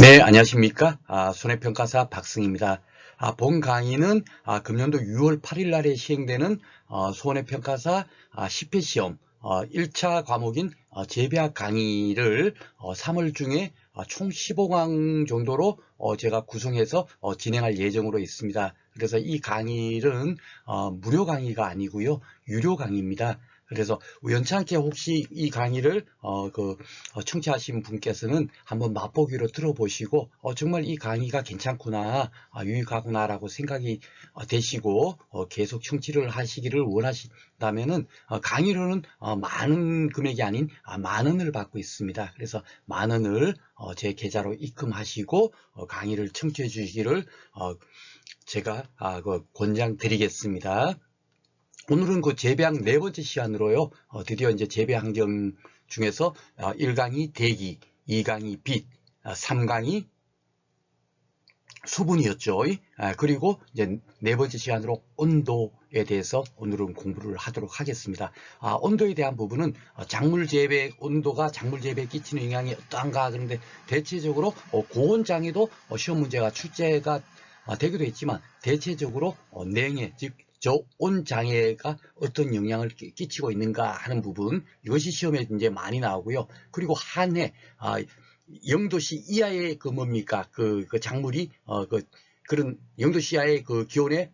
네, 안녕하십니까? 손해평가사 박승입니다. 본 강의는 금년도 6월 8일 날에 시행되는 손해평가사 10회 시험 1차 과목인 재배학 강의를 3월 중에 총 15강 정도로 제가 구성해서 진행할 예정으로 있습니다. 그래서 이 강의는 무료 강의가 아니고요, 유료 강의입니다. 그래서 우연찮게 혹시 이 강의를 청취하신 분께서는 한번 맛보기로 들어보시고 정말 이 강의가 괜찮구나, 유익하구나라고 생각이 되시고 계속 청취를 하시기를 원하신다면은 강의료는 많은 금액이 아닌 만 원을 받고 있습니다. 그래서 만 원을 제 계좌로 입금하시고 강의를 청취해 주시기를 제가 권장드리겠습니다. 오늘은 그 재배학 네 번째 시간으로요. 드디어 이제 재배 환경 중에서 1강이 대기, 2강이 빛, 3강이 수분이었죠. 그리고 이제 네 번째 시간으로 온도에 대해서 오늘은 공부를 하도록 하겠습니다. 온도에 대한 부분은 작물 재배 온도가 작물 재배에 끼치는 영향이 어떠한가, 그런데 대체적으로 고온장에도 시험 문제가 출제가 되기도 했지만 대체적으로 냉해, 즉 저온 장애가 어떤 영향을 끼치고 있는가 하는 부분, 이것이 시험에 이제 많이 나오고요. 그리고 한해 0도씨 이하의 뭡니까 그 작물이 그런 0도씨 이하의 그 기온에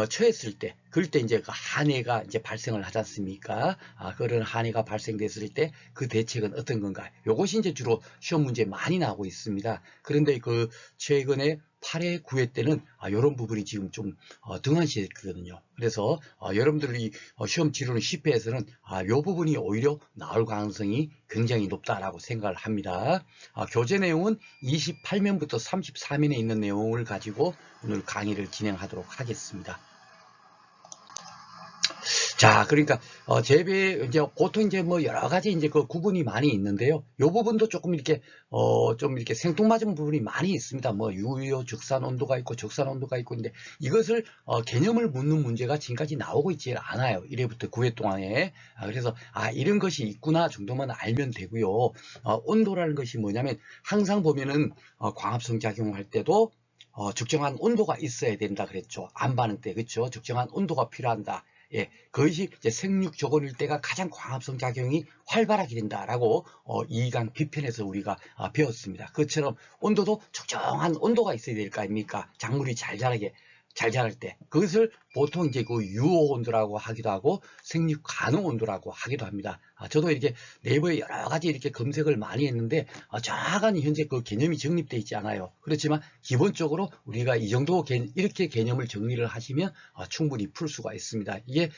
처했을 때, 그럴 때 이제 그 한해가 이제 발생을 하지 않습니까? 그런 한해가 발생됐을 때 그 대책은 어떤 건가? 이것이 이제 주로 시험 문제 많이 나오고 있습니다. 그런데 그 최근에 8회, 9회 때는 이런 부분이 지금 좀 등한시했거든요. 그래서 여러분들이 시험 치르는 10회에서는 이 부분이 오히려 나올 가능성이 굉장히 높다라고 생각을 합니다. 교재 내용은 28면부터 34면에 있는 내용을 가지고 오늘 강의를 진행하도록 하겠습니다. 자, 그러니까 재배 이제 보통 이제 뭐 여러 가지 이제 그 구분이 많이 있는데요. 이 부분도 조금 이렇게 좀 이렇게 생뚱맞은 부분이 많이 있습니다. 뭐 유효 적산 온도가 있고 적산 온도가 있고, 근데 이것을 개념을 묻는 문제가 지금까지 나오고 있지 않아요. 1회부터 9회 동안에. 그래서 이런 것이 있구나 정도만 알면 되고요. 온도라는 것이 뭐냐면 항상 보면은 광합성 작용할 때도 적정한 온도가 있어야 된다 그랬죠. 안반응 때, 그렇죠? 적정한 온도가 필요한다. 예, 그것이 이제 생육 적원일 때가 가장 광합성 작용이 활발하게 된다라고 2강 비편에서 우리가 배웠습니다. 그것처럼 온도도 적정한 온도가 있어야 될 거 아닙니까? 작물이 잘 자랄 때. 그것을 보통 이제 그 유호 온도라고 하기도 하고 생육 가능 온도라고 하기도 합니다. 저도 이렇게 네이버에 여러 가지 이렇게 검색을 많이 했는데 정확한 현재 그 개념이 정립되어 있지 않아요. 그렇지만 기본적으로 우리가 이 정도 이렇게 개념을 정리를 하시면 충분히 풀 수가 있습니다. 이게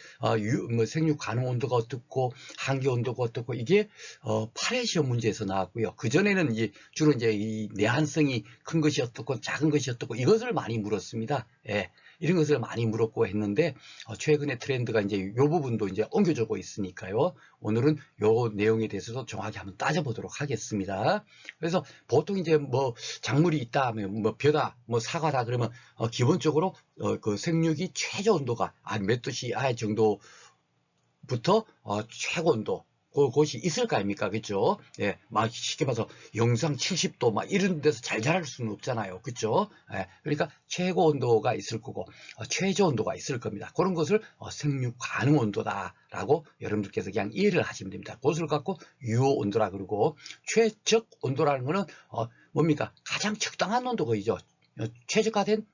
생육 가능 온도가 어떻고 한기 온도가 어떻고, 이게 8회 시험 문제에서 나왔고요. 그 전에는 이제 주로 이제 이 내한성이 큰 것이 어떻고 작은 것이 어떻고 이것을 많이 물었습니다. 예, 이런 것을 많이 물었고 했는데 최근의 트렌드가 이제 이 부분도 이제 옮겨주고 있으니까요. 오늘은 이 내용에 대해서도 정확히 한번 따져보도록 하겠습니다. 그래서 보통 이제 뭐 작물이 있다 하면 뭐 벼다, 뭐 사과다 그러면 기본적으로 그 생육이 최저 온도가 몇 도씨 아 정도부터 최고 온도 그것이 있을 거 아닙니까? 그죠? 예, 막 쉽게 봐서 영상 70도 막 이런 데서 잘 자랄 수는 없잖아요. 그죠? 예, 그러니까 최고 온도가 있을 거고 최저 온도가 있을 겁니다. 그런 것을 생육 가능 온도다라고 여러분들께서 그냥 이해를 하시면 됩니다. 그것을 갖고 유효 온도라 그러고, 최적 온도라는 거는 뭡니까? 가장 적당한 온도거죠. 최적화된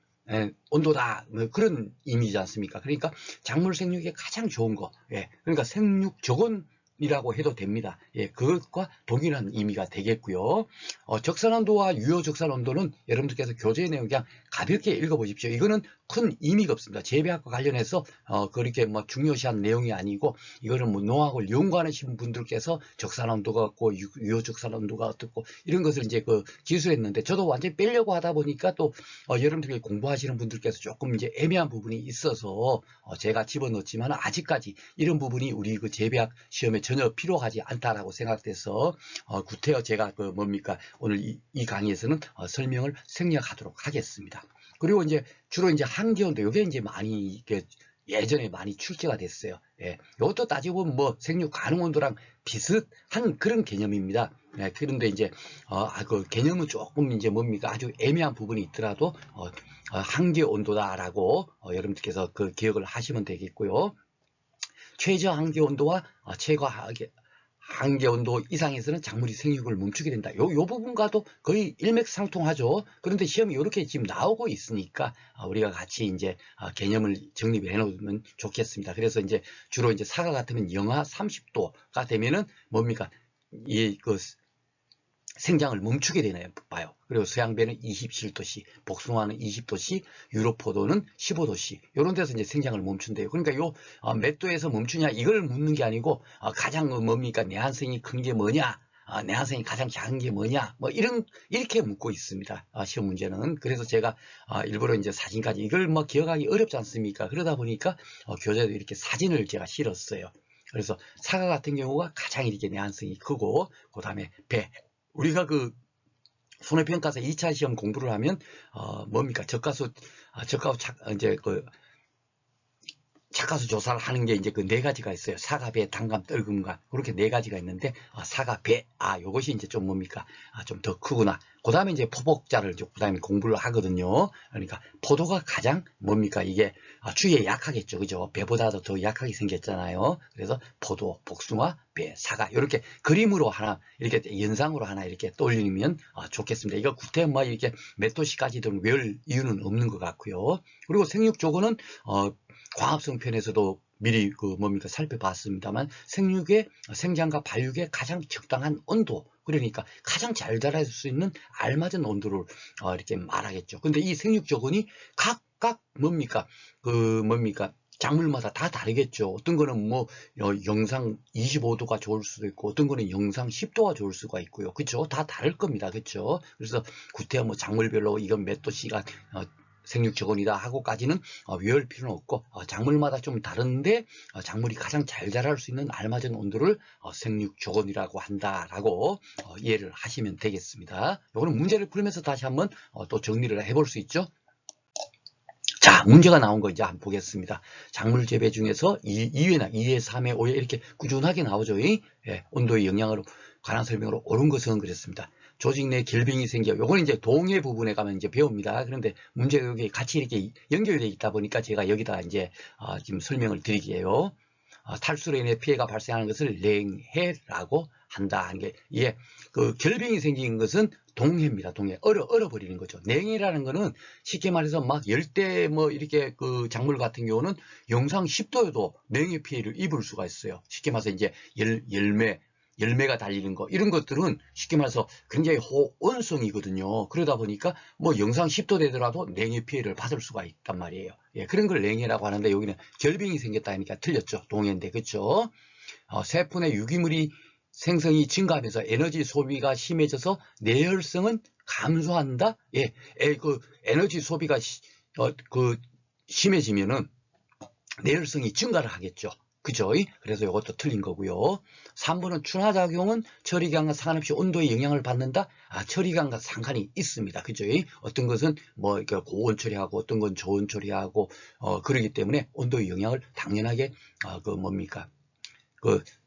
온도다, 뭐 그런 의미지 않습니까? 그러니까 작물 생육에 가장 좋은 거, 예, 그러니까 생육 적온이라고 해도 됩니다. 예, 그것과 동일한 의미가 되겠고요. 적산 온도와 유효 적산 온도는 여러분들께서 교재 내용 그냥 가볍게 읽어보십시오. 이거는 큰 의미가 없습니다. 재배학과 관련해서 그렇게 뭐 중요시한 내용이 아니고, 이거는 뭐 농학을 연구하시는 분들께서 적산 온도가 어떻고 유효 적산 온도가 어떻고 이런 것을 이제 그 기술했는데, 저도 완전히 빼려고 하다 보니까 또 여러분들이 공부하시는 분들께서 조금 이제 애매한 부분이 있어서 제가 집어넣었지만 아직까지 이런 부분이 우리 그 재배학 시험에 전혀 필요하지 않다라고 생각돼서 구태여 제가 그 뭡니까 오늘 이 강의에서는 설명을 생략하도록 하겠습니다. 그리고 이제 주로 이제 한기온도 이게 이제 많이 예전에 많이 출제가 됐어요. 예, 이것도 따지고 보면 뭐 생육 가능 온도랑 비슷한 그런 개념입니다. 네, 그런데 이제 그 개념은 조금 이제 뭡니까 아주 애매한 부분이 있더라도 한계 온도다라고 여러분들께서 그 기억을 하시면 되겠고요. 최저 한계 온도와 최고 한계 온도 이상에서는 작물이 생육을 멈추게 된다. 요 부분과도 거의 일맥상통하죠. 그런데 시험이 이렇게 지금 나오고 있으니까 우리가 같이 이제 개념을 정립해 놓으면 좋겠습니다. 그래서 이제 주로 이제 사과 같으면 영하 30도가 되면은 뭡니까 그 생장을 멈추게 되나요? 봐요. 그리고 서양배는 27도씨, 복숭아는 20도씨, 유로포도는 15도씨. 이런 데서 이제 생장을 멈춘대요. 그러니까 요 몇 도에서 멈추냐 이걸 묻는 게 아니고 가장 뭡니까 내한성이 큰 게 뭐냐? 내한성이 가장 작은 게 뭐냐? 뭐 이렇게 묻고 있습니다. 시험 문제는. 그래서 제가 일부러 이제 사진까지 이걸 뭐 기억하기 어렵지 않습니까? 그러다 보니까 교재도 이렇게 사진을 제가 실었어요. 그래서 사과 같은 경우가 가장 이렇게 내한성이 크고 그 다음에 배. 우리가 그 손해평가사 2차 시험 공부를 하면 뭡니까 저가수 이제 그 착가수 조사를 하는 게 이제 그 네 가지가 있어요. 사과, 배, 단감, 떨금감 그렇게 네 가지가 있는데 사과, 배, 요것이 이제 좀 뭡니까 좀 더 크구나. 그 다음에 이제 포복자를 그 다음에 공부를 하거든요. 그러니까 포도가 가장 뭡니까 이게 추위에 약하겠죠, 그죠? 배보다도 더 약하게 생겼잖아요. 그래서 포도, 복숭아, 배, 사과 이렇게 그림으로 하나 이렇게 연상으로 하나 이렇게 떠올리면 좋겠습니다. 이거 구태 뭐 이렇게 몇 도시까지든 외울 이유는 없는 것 같고요. 그리고 생육조건은 광합성 편에서도 미리 그 뭡니까 살펴봤습니다만 생육의 생장과 발육의 가장 적당한 온도 그러니까 가장 잘 자랄 수 있는 알맞은 온도를 이렇게 말하겠죠. 근데 이 생육조건이 각각 뭡니까 작물마다 다 다르겠죠. 어떤 거는 뭐 영상 25도가 좋을 수도 있고 어떤 거는 영상 10도가 좋을 수가 있고요. 그렇죠? 다 다를 겁니다. 그렇죠? 그래서 구태여 뭐 작물별로 이건 몇 도씨가 생육조건이다 하고까지는 외울 필요는 없고 작물마다 좀 다른데 작물이 가장 잘 자랄 수 있는 알맞은 온도를 생육조건이라고 한다라고 이해를 하시면 되겠습니다. 이거는 문제를 풀면서 다시 한번 또 정리를 해볼 수 있죠. 자, 문제가 나온 거 이제 한번 보겠습니다. 작물 재배 중에서 2회나 2회, 3회, 5회 이렇게 꾸준하게 나오죠. 예, 온도의 영향으로 관한 설명으로 옳은 것은 그랬습니다. 조직 내 결빙이 생겨. 요건 이제 동해 부분에 가면 이제 배웁니다. 그런데 문제가 여기 같이 이렇게 연결되어 있다 보니까 제가 여기다 이제 지금 설명을 드리게요. 탈수로 인해 피해가 발생하는 것을 냉해라고 한다 하는 게 이게 그 결빙이 생긴 것은 동해입니다. 동해 얼어버리는 거죠. 냉해라는 거는 쉽게 말해서 막 열대 뭐 이렇게 그 작물 같은 경우는 영상 10도에도 냉해 피해를 입을 수가 있어요. 쉽게 말해서 이제 열매가 달리는 거 이런 것들은 쉽게 말해서 굉장히 호온성이거든요. 그러다 보니까 뭐 영상 10도 되더라도 냉해 피해를 받을 수가 있단 말이에요. 예, 그런 걸 냉해라고 하는데 여기는 결빙이 생겼다 하니까 틀렸죠. 동해인데 그렇죠. 세포내 유기물이 생성이 증가하면서 에너지 소비가 심해져서 내열성은 감소한다. 예, 그 에너지 소비가 심해지면은 내열성이 증가를 하겠죠. 그죠? 그래서 이것도 틀린 거고요. 3번은 춘화작용은 처리기간과 상관없이 온도에 영향을 받는다? 처리기간과 상관이 있습니다. 그죠? 어떤 것은 뭐 고온 처리하고 어떤 건 저온 처리하고 그러기 때문에 온도의 영향을 당연하게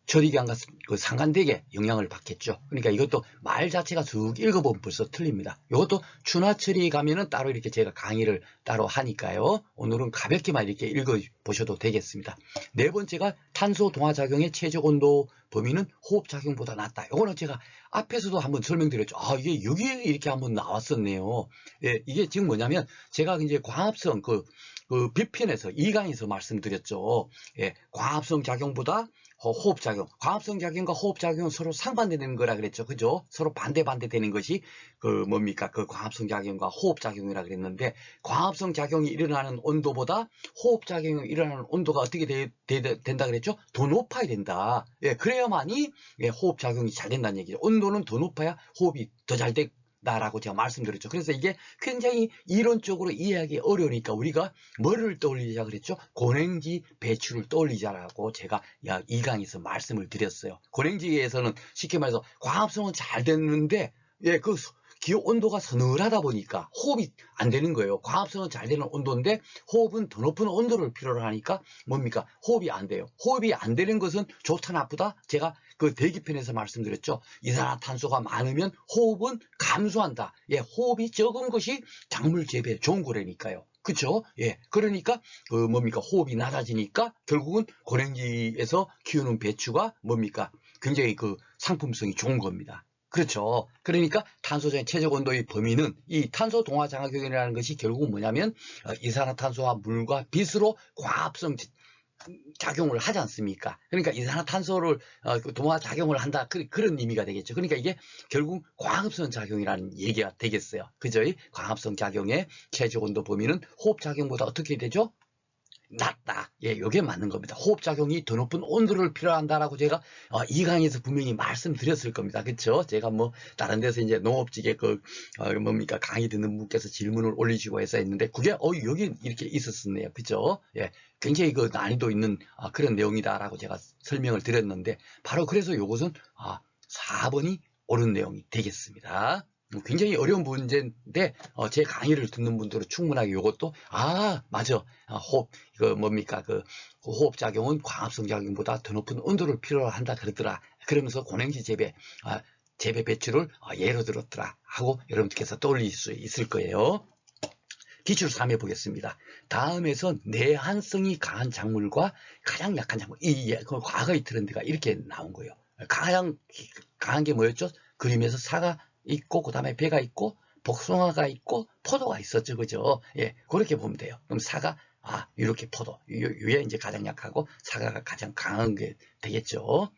처리기간과 상관되게 영향을 받겠죠. 그러니까 이것도 말 자체가 쭉 읽어보면 벌써 틀립니다. 이것도 춘화처리에 가면은 따로 이렇게 제가 강의를 따로 하니까요. 오늘은 가볍게만 이렇게 읽어보셔도 되겠습니다. 네 번째가 탄소 동화작용의 최적 온도 범위는 호흡작용보다 낮다. 이거는 제가 앞에서도 한번 설명드렸죠. 이게 여기에 이렇게 한번 나왔었네요. 예, 이게 지금 뭐냐면 제가 이제 광합성 그 B편에서 2강에서 말씀드렸죠. 예, 광합성 작용보다 호흡작용, 광합성 작용과 호흡작용은 서로 상반되는 거라 그랬죠. 그죠? 서로 반대되는 것이 그 광합성 작용과 호흡작용이라 그랬는데 광합성 작용이 일어나는 온도보다 호흡작용이 일어나는 온도가 어떻게 된다 그랬죠? 더 높아야 된다. 예, 그래야만이 호흡작용이 잘 된다는 얘기죠. 온도는 더 높아야 호흡이 더 잘 된다라고 제가 말씀드렸죠. 그래서 이게 굉장히 이론적으로 이해하기 어려우니까 우리가 뭐를 떠올리자 그랬죠? 고냉지 배출을 떠올리자라고 제가 2강에서 말씀을 드렸어요. 고냉지에서는 쉽게 말해서 광합성은 잘 됐는데 그 기호 온도가 서늘하다 보니까 호흡이 안 되는 거예요. 광합성은 잘 되는 온도인데 호흡은 더 높은 온도를 필요로 하니까 호흡이 안 돼요. 호흡이 안 되는 것은 좋다 나쁘다? 제가 그 대기편에서 말씀드렸죠. 이산화탄소가 많으면 호흡은 감소한다. 예, 호흡이 적은 것이 작물 재배에 좋은 거라니까요. 그쵸? 예. 그러니까, 호흡이 낮아지니까 결국은 고랭지에서 키우는 배추가 굉장히 상품성이 좋은 겁니다. 그렇죠. 그러니까 탄소적인 최적 온도의 범위는 이 탄소 동화 장화경이라는 것이 결국은 뭐냐면, 이산화탄소와 물과 빛으로 과합성 작용을 하지 않습니까? 그러니까 이산화탄소를 동화 작용을 한다, 그런 의미가 되겠죠. 그러니까 이게 결국 광합성 작용이라는 얘기가 되겠어요. 그죠? 광합성 작용의 최적 온도 범위는 호흡 작용보다 어떻게 되죠? 낮다. 예, 이게 맞는 겁니다. 호흡 작용이 더 높은 온도를 필요한다라고 제가 이 강의에서 분명히 말씀드렸을 겁니다. 그렇죠? 제가 뭐 다른 데서 이제 농업직에 강의 듣는 분께서 질문을 올리시고 해서 했는데 그게 여기 이렇게 있었었네요. 그렇죠? 예, 굉장히 난이도 있는 그런 내용이다라고 제가 설명을 드렸는데 바로 그래서 이것은 4번이 옳은 내용이 되겠습니다. 굉장히 어려운 문제인데 제 강의를 듣는 분들은 충분하게 이것도 맞아, 호흡 호흡 작용은 광합성 작용보다 더 높은 온도를 필요로 한다 그러더라. 그러면서 고냉지 재배 배추를 예로 들었더라 하고 여러분들께서 떠올릴 수 있을 거예요. 기출 3해 보겠습니다. 다음에서 내한성이 강한 작물과 가장 약한 작물, 과거의 트렌드가 이렇게 나온 거예요. 가장 강한 게 뭐였죠? 그림에서 사과 있고, 그 다음에 배가 있고, 복숭아가 있고, 포도가 있었죠. 그죠? 예, 그렇게 보면 돼요. 그럼 사과, 이렇게 포도, 위에 이제 가장 약하고, 사과가 가장 강한 게 되겠죠.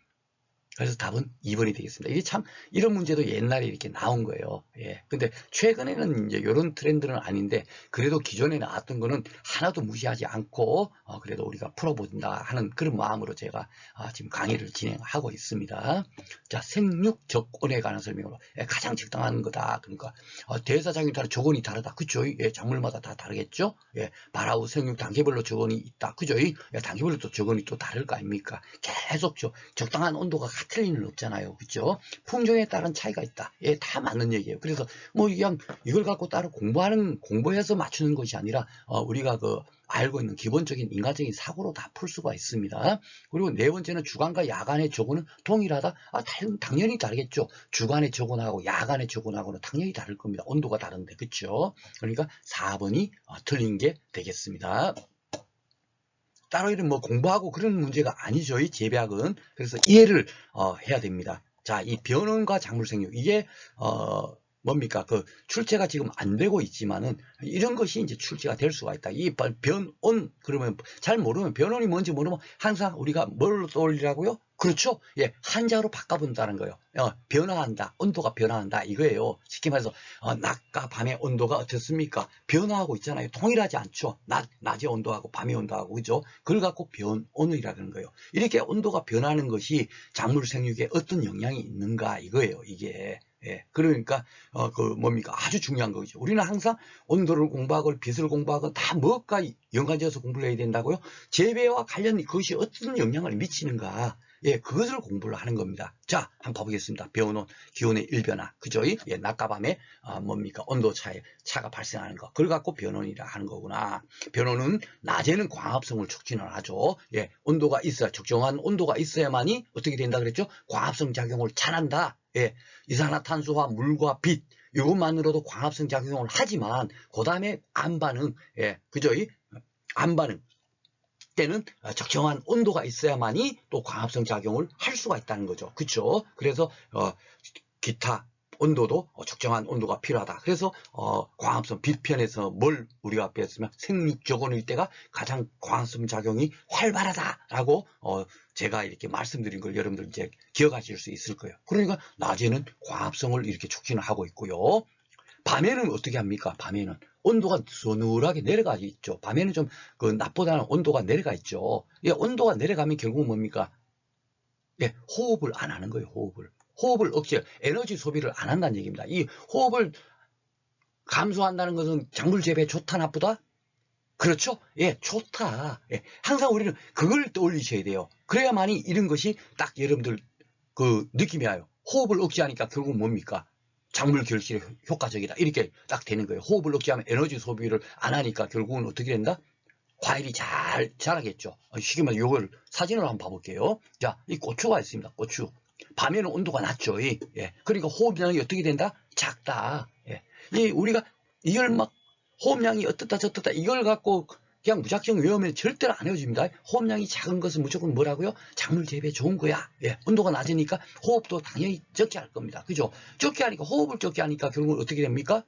그래서 답은 2번이 되겠습니다. 이게 참, 이런 문제도 옛날에 이렇게 나온 거예요. 예. 근데 최근에는 이제 이런 트렌드는 아닌데, 그래도 기존에 나왔던 거는 하나도 무시하지 않고, 그래도 우리가 풀어본다 하는 그런 마음으로 제가 지금 강의를 진행하고 있습니다. 자, 생육 적온에 관한 설명으로. 예, 가장 적당한 거다. 그러니까, 대사작용에 따라 적온이 다르다. 그죠? 예, 작물마다 다 다르겠죠? 예, 발화후 생육 단계별로 적온이 있다. 그죠? 예, 단계별로 또 적온이 또 다를 거 아닙니까? 계속 적당한 온도가 같을 리는 없잖아요. 그죠? 품종에 따른 차이가 있다. 예, 다 맞는 얘기예요. 그래서 그냥 이걸 갖고 따로 공부해서 맞추는 것이 아니라 우리가 알고 있는 기본적인 인간적인 사고로 다 풀 수가 있습니다. 그리고 네 번째는 주간과 야간의 적온은 동일하다. 당연히 다르겠죠. 주간의 적온하고 야간의 적온하고는 당연히 다를 겁니다. 온도가 다른데. 그렇죠? 그러니까 4번이 틀린 게 되겠습니다. 따로 이런 공부하고 그런 문제가 아니죠. 이 재배학은. 그래서 이해를 해야 됩니다. 자, 이 변온과 작물 생육, 이게 출제가 지금 안 되고 있지만은 이런 것이 이제 출제가 될 수가 있다. 이 변온, 그러면 잘 모르면, 변온이 뭔지 모르면 항상 우리가 뭘 떠올리라고요? 그렇죠? 예, 한자로 바꿔본다는 거예요. 변화한다, 온도가 변화한다 이거예요. 쉽게 말해서 낮과 밤의 온도가 어떻습니까? 변화하고 있잖아요. 동일하지 않죠. 낮의 온도하고 밤의 온도하고, 그죠? 그걸 갖고 변온이라는 거예요. 이렇게 온도가 변하는 것이 작물 생육에 어떤 영향이 있는가 이거예요. 이게. 예, 그러니까 아주 중요한 거죠. 우리는 항상 온도를 공부하고 빛을 공부하고 다 뭐가 연관지어서 공부를 해야 된다고요? 재배와 관련 그것이 어떤 영향을 미치는가? 예, 그것을 공부를 하는 겁니다. 자, 한번 봐보겠습니다. 변온, 기온의 일변화, 그죠? 예, 낮과 밤에 온도 차가 발생하는 거. 그걸 갖고 변온이라 하는 거구나. 변온은 낮에는 광합성을 촉진을 하죠. 예, 온도가 있어야, 적정한 온도가 있어야만이 어떻게 된다 그랬죠? 광합성 작용을 잘한다. 예, 이산화탄소와 물과 빛, 이것만으로도 광합성 작용을 하지만, 그 다음에 암반응, 예, 그죠? 암반응. 때는 적정한 온도가 있어야만이 또 광합성 작용을 할 수가 있다는 거죠. 그렇죠? 그래서 기타 온도도 적정한 온도가 필요하다. 그래서 광합성 빛편에서 뭘 우리가 배웠으면 생육적온일 때가 가장 광합성 작용이 활발하다라고 제가 이렇게 말씀드린 걸 여러분들 이제 기억하실 수 있을 거예요. 그러니까 낮에는 광합성을 이렇게 촉진을 하고 있고요. 밤에는 어떻게 합니까? 밤에는 온도가 서늘하게 내려가 있죠. 밤에는 좀 낮보다는 온도가 내려가 있죠. 예, 온도가 내려가면 결국 뭡니까? 예, 호흡을 안 하는 거예요. 호흡을 억제, 에너지 소비를 안 한다는 얘기입니다. 이 호흡을 감소한다는 것은 작물 재배에 좋다 나쁘다? 그렇죠? 예, 좋다. 예, 항상 우리는 그걸 떠올리셔야 돼요. 그래야만이 이런 것이 딱 여러분들 느낌이 와요. 호흡을 억제하니까 결국 뭡니까? 작물 결실에 효과적이다. 이렇게 딱 되는 거예요. 호흡을 억제하면 에너지 소비를 안 하니까 결국은 어떻게 된다? 과일이 잘 자라겠죠. 쉽게 말해서 이걸 사진으로 한번 봐볼게요. 자, 이 고추가 있습니다. 고추. 밤에는 온도가 낮죠. 예. 그러니까 호흡량이 어떻게 된다? 작다. 예. 우리가 이걸 막 호흡량이 어떻다 저떻다 이걸 갖고 그냥 무작정 외우면 절대로 안 외워집니다. 호흡량이 작은 것은 무조건 뭐라고요? 작물 재배에 좋은 거야. 예. 온도가 낮으니까 호흡도 당연히 적게 할 겁니다. 그죠? 적게 하니까 호흡을 적게 하니까 결국은 어떻게 됩니까?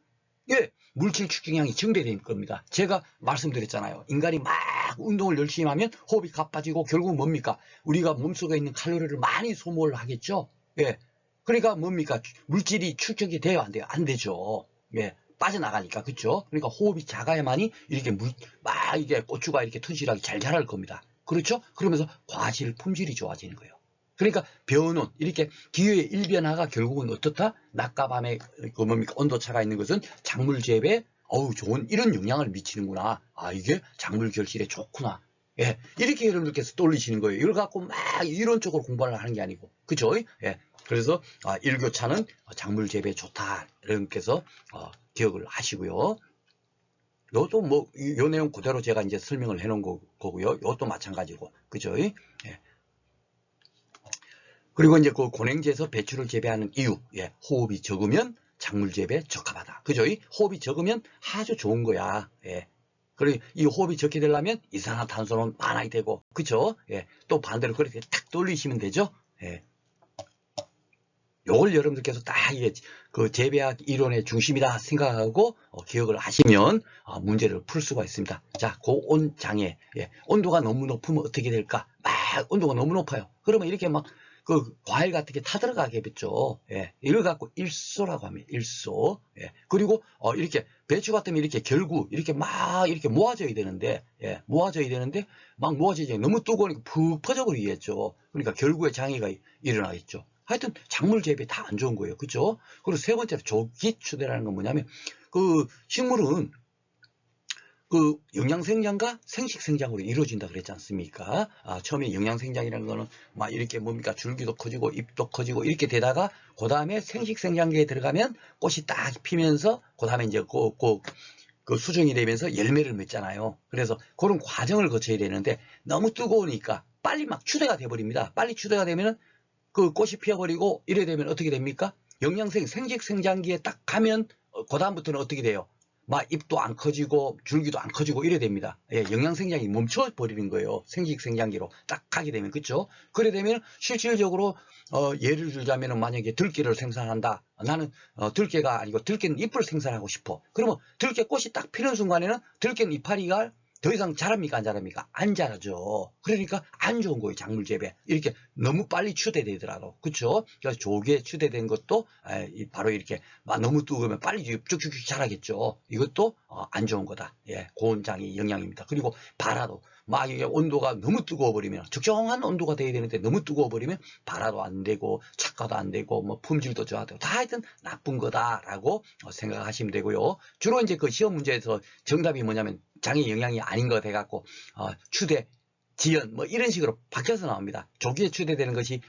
예. 물질 축적량이 증대될 겁니다. 제가 말씀드렸잖아요. 인간이 막 운동을 열심히 하면 호흡이 가빠지고 결국은 뭡니까? 우리가 몸속에 있는 칼로리를 많이 소모를 하겠죠. 예. 그러니까 뭡니까? 물질이 축적이 돼요, 안 돼요? 안 되죠. 예. 빠져나가니까, 그렇죠? 그러니까 호흡이 작아야만이 이렇게 막 이게 고추가 이렇게 튼실하게 잘 자랄 겁니다. 그렇죠? 그러면서 과실 품질이 좋아지는 거예요. 그러니까 변온, 이렇게 기후의 일변화가 결국은 어떻다? 낮과 밤에 그 뭡니까? 온도차가 있는 것은 작물 재배에 좋은 이런 영향을 미치는구나. 아, 이게 작물 결실에 좋구나. 예, 이렇게 여러분들께서 떠올리시는 거예요. 이걸 갖고 막 이론적으로 공부를 하는 게 아니고, 그죠? 예, 그래서 일교차는 작물 재배에 좋다. 여러분께서 기억을 하시고요. 요것도 뭐, 요 내용 그대로 제가 이제 설명을 해놓은 거고요. 요것도 마찬가지고, 그죠? 예. 그리고 이제 그 고냉지에서 배추를 재배하는 이유, 예, 호흡이 적으면 작물 재배에 적합하다. 그죠? 호흡이 적으면 아주 좋은 거야. 예. 그리고 이 호흡이 적게 되려면 이산화탄소는 많아야 되고, 그죠? 예. 또 반대로 그렇게 탁 돌리시면 되죠? 예. 요걸 여러분들께서 딱 이게 그 재배학 이론의 중심이다 생각하고 기억을 하시면 문제를 풀 수가 있습니다. 자, 고온 장애. 예. 온도가 너무 높으면 어떻게 될까? 막 온도가 너무 높아요. 그러면 이렇게 막 그 과일 같은 게 타들어가겠죠. 예. 이걸 갖고 일소라고 합니다. 일소. 예. 그리고 이렇게 배추 같으면 이렇게 결구 이렇게 막 이렇게 모아져야 되는데, 예. 모아져야 되는데 막 모아지지 너무 뜨거우니까 푹 퍼져버리겠죠. 그러니까 결구에 장애가 일어나겠죠. 하여튼 작물 재배 다 안 좋은 거예요. 그죠? 그리고 세 번째로 조기 추대라는 건 뭐냐면 그 식물은 그 영양생장과 생식생장으로 이루어진다 그랬지 않습니까? 처음에 영양생장이라는 거는 막 이렇게 뭡니까? 줄기도 커지고 잎도 커지고 이렇게 되다가 그 다음에 생식생장기에 들어가면 꽃이 딱 피면서 그 다음에 이제 그 수정이 되면서 열매를 맺잖아요. 그래서 그런 과정을 거쳐야 되는데 너무 뜨거우니까 빨리 막 추대가 돼버립니다. 빨리 추대가 되면은 그 꽃이 피어버리고 이래 되면 어떻게 됩니까? 생식생장기에 딱 가면 그 다음부터는 어떻게 돼요? 막 잎도 안 커지고 줄기도 안 커지고 이래 됩니다. 예, 영양생장이 멈춰버리는 거예요. 생식생장기로 딱 가게 되면, 그렇죠? 그래 되면 실질적으로 예를 들자면 만약에 들깨를 생산한다. 나는 들깨가 아니고 들깨는 잎을 생산하고 싶어. 그러면 들깨 꽃이 딱 피는 순간에는 들깨는 이파리가 더 이상 자랍니까 안 자랍니까? 안 자라죠. 그러니까 안 좋은 거예요. 작물 재배. 이렇게 너무 빨리 추대되더라도. 그렇죠? 그래서 조기에 추대된 것도 바로 이렇게 너무 뜨거우면 빨리 쭉쭉쭉 자라겠죠. 이것도 안 좋은 거다. 예, 고온장애 영향입니다. 그리고 발화도 막 이게 온도가 너무 뜨거워 버리면 적정한 온도가 돼야 되는데 너무 뜨거워 버리면 발화도 안 되고 착화도 안 되고 뭐 품질도 저하되고 다 하여튼 나쁜 거다라고 생각하시면 되고요. 주로 이제 그 시험 문제에서 정답이 뭐냐면 장애 영향이 아닌 거 돼갖고 추대, 지연 뭐 이런 식으로 바뀌어서 나옵니다. 조기에 추대되는 것이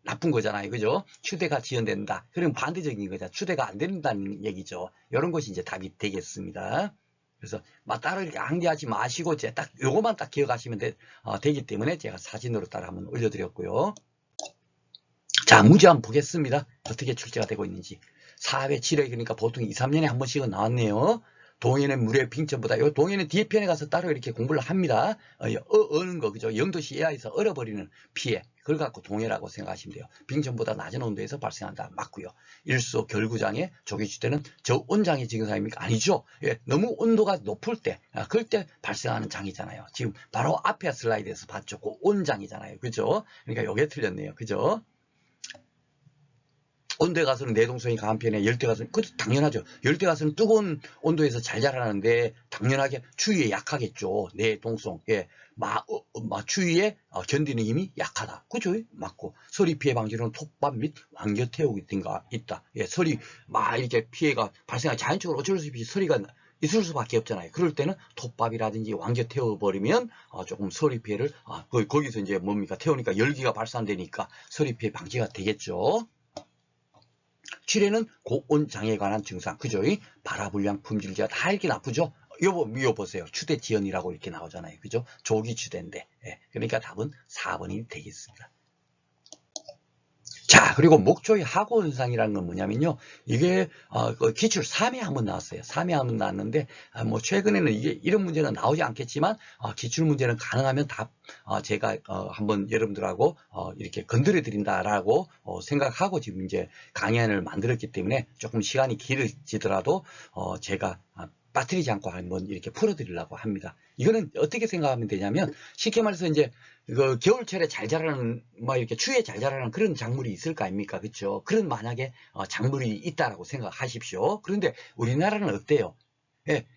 나쁜 거잖아요. 그죠? 추대가 지연된다. 그럼 반대적인 거죠. 추대가 안 된다는 얘기죠. 이런 것이 이제 답이 되겠습니다. 그래서 막 따로 이렇게 암기하지 마시고 이제 딱 요것만 딱 기억하시면 되기 때문에 제가 사진으로 따라 한번 올려드렸고요. 자, 문제 한번 보겠습니다. 어떻게 출제가 되고 있는지. 4회, 7회 그러니까 보통 2, 3년에 한 번씩은 나왔네요. 동해는 물의 빙점보다, 요 동해는 뒤에 편에 가서 따로 이렇게 공부를 합니다. 어는 거, 그죠? 영도시 이하에서 얼어버리는 피해. 그걸 갖고 동해라고 생각하시면 돼요. 빙점보다 낮은 온도에서 발생한다. 맞고요. 일소 결구장애, 조기추대는 저온장애 증상입니까? 아니죠. 예, 너무 온도가 높을 때, 그럴 때 발생하는 장이잖아요. 지금 바로 앞에 슬라이드에서 봤죠. 그 온장이잖아요. 그죠? 그러니까 요게 틀렸네요. 그죠? 온도에 가서는 내동성이 강한 편에 열대 가서는 그것도 당연하죠. 열대 가서는 뜨거운 온도에서 잘 자라나는데 당연하게 추위에 약하겠죠. 내동성. 예. 추위에 견디는 힘이 약하다. 그죠? 맞고. 서리 피해 방지로는 톱밥 및 왕겨 태우기 등가 있다. 예. 서리 이렇게 피해가 발생하기 자연적으로 어쩔 수 없이 서리가 있을 수밖에 없잖아요. 그럴 때는 톱밥이라든지 왕겨 태워버리면 조금 서리 피해를 거기서 이제 뭡니까 태우니까 열기가 발산되니까 서리 피해 방지가 되겠죠. 7회는 고온장애에 관한 증상. 그죠? 발화불량, 품질지하 다 이렇게 나쁘죠? 이거 보세요. 추대지연이라고 이렇게 나오잖아요. 그죠? 조기 추대인데. 예. 그러니까 답은 4번이 되겠습니다. 자, 그리고 목조의 하고 현상이라는 건 뭐냐면요. 이게 그 기출 3회 한번 나왔어요. 3회 한번 나왔는데 뭐 최근에는 이게 이런 문제는 나오지 않겠지만 기출 문제는 가능하면 다 제가 한번 여러분들하고 이렇게 건드려 드린다라고 생각하고 지금 이제 강연을 만들었기 때문에 조금 시간이 길어지더라도 제가 빠뜨리지 않고 한번 이렇게 풀어드리려고 합니다. 이거는 어떻게 생각하면 되냐면 쉽게 말해서 이제 그 겨울철에 잘 자라는 뭐 이렇게 추위에 잘 자라는 그런 작물이 있을 거 아닙니까? 그렇죠? 그런 만약에 작물이 있다라고 생각하십시오. 그런데 우리나라는 어때요? 예,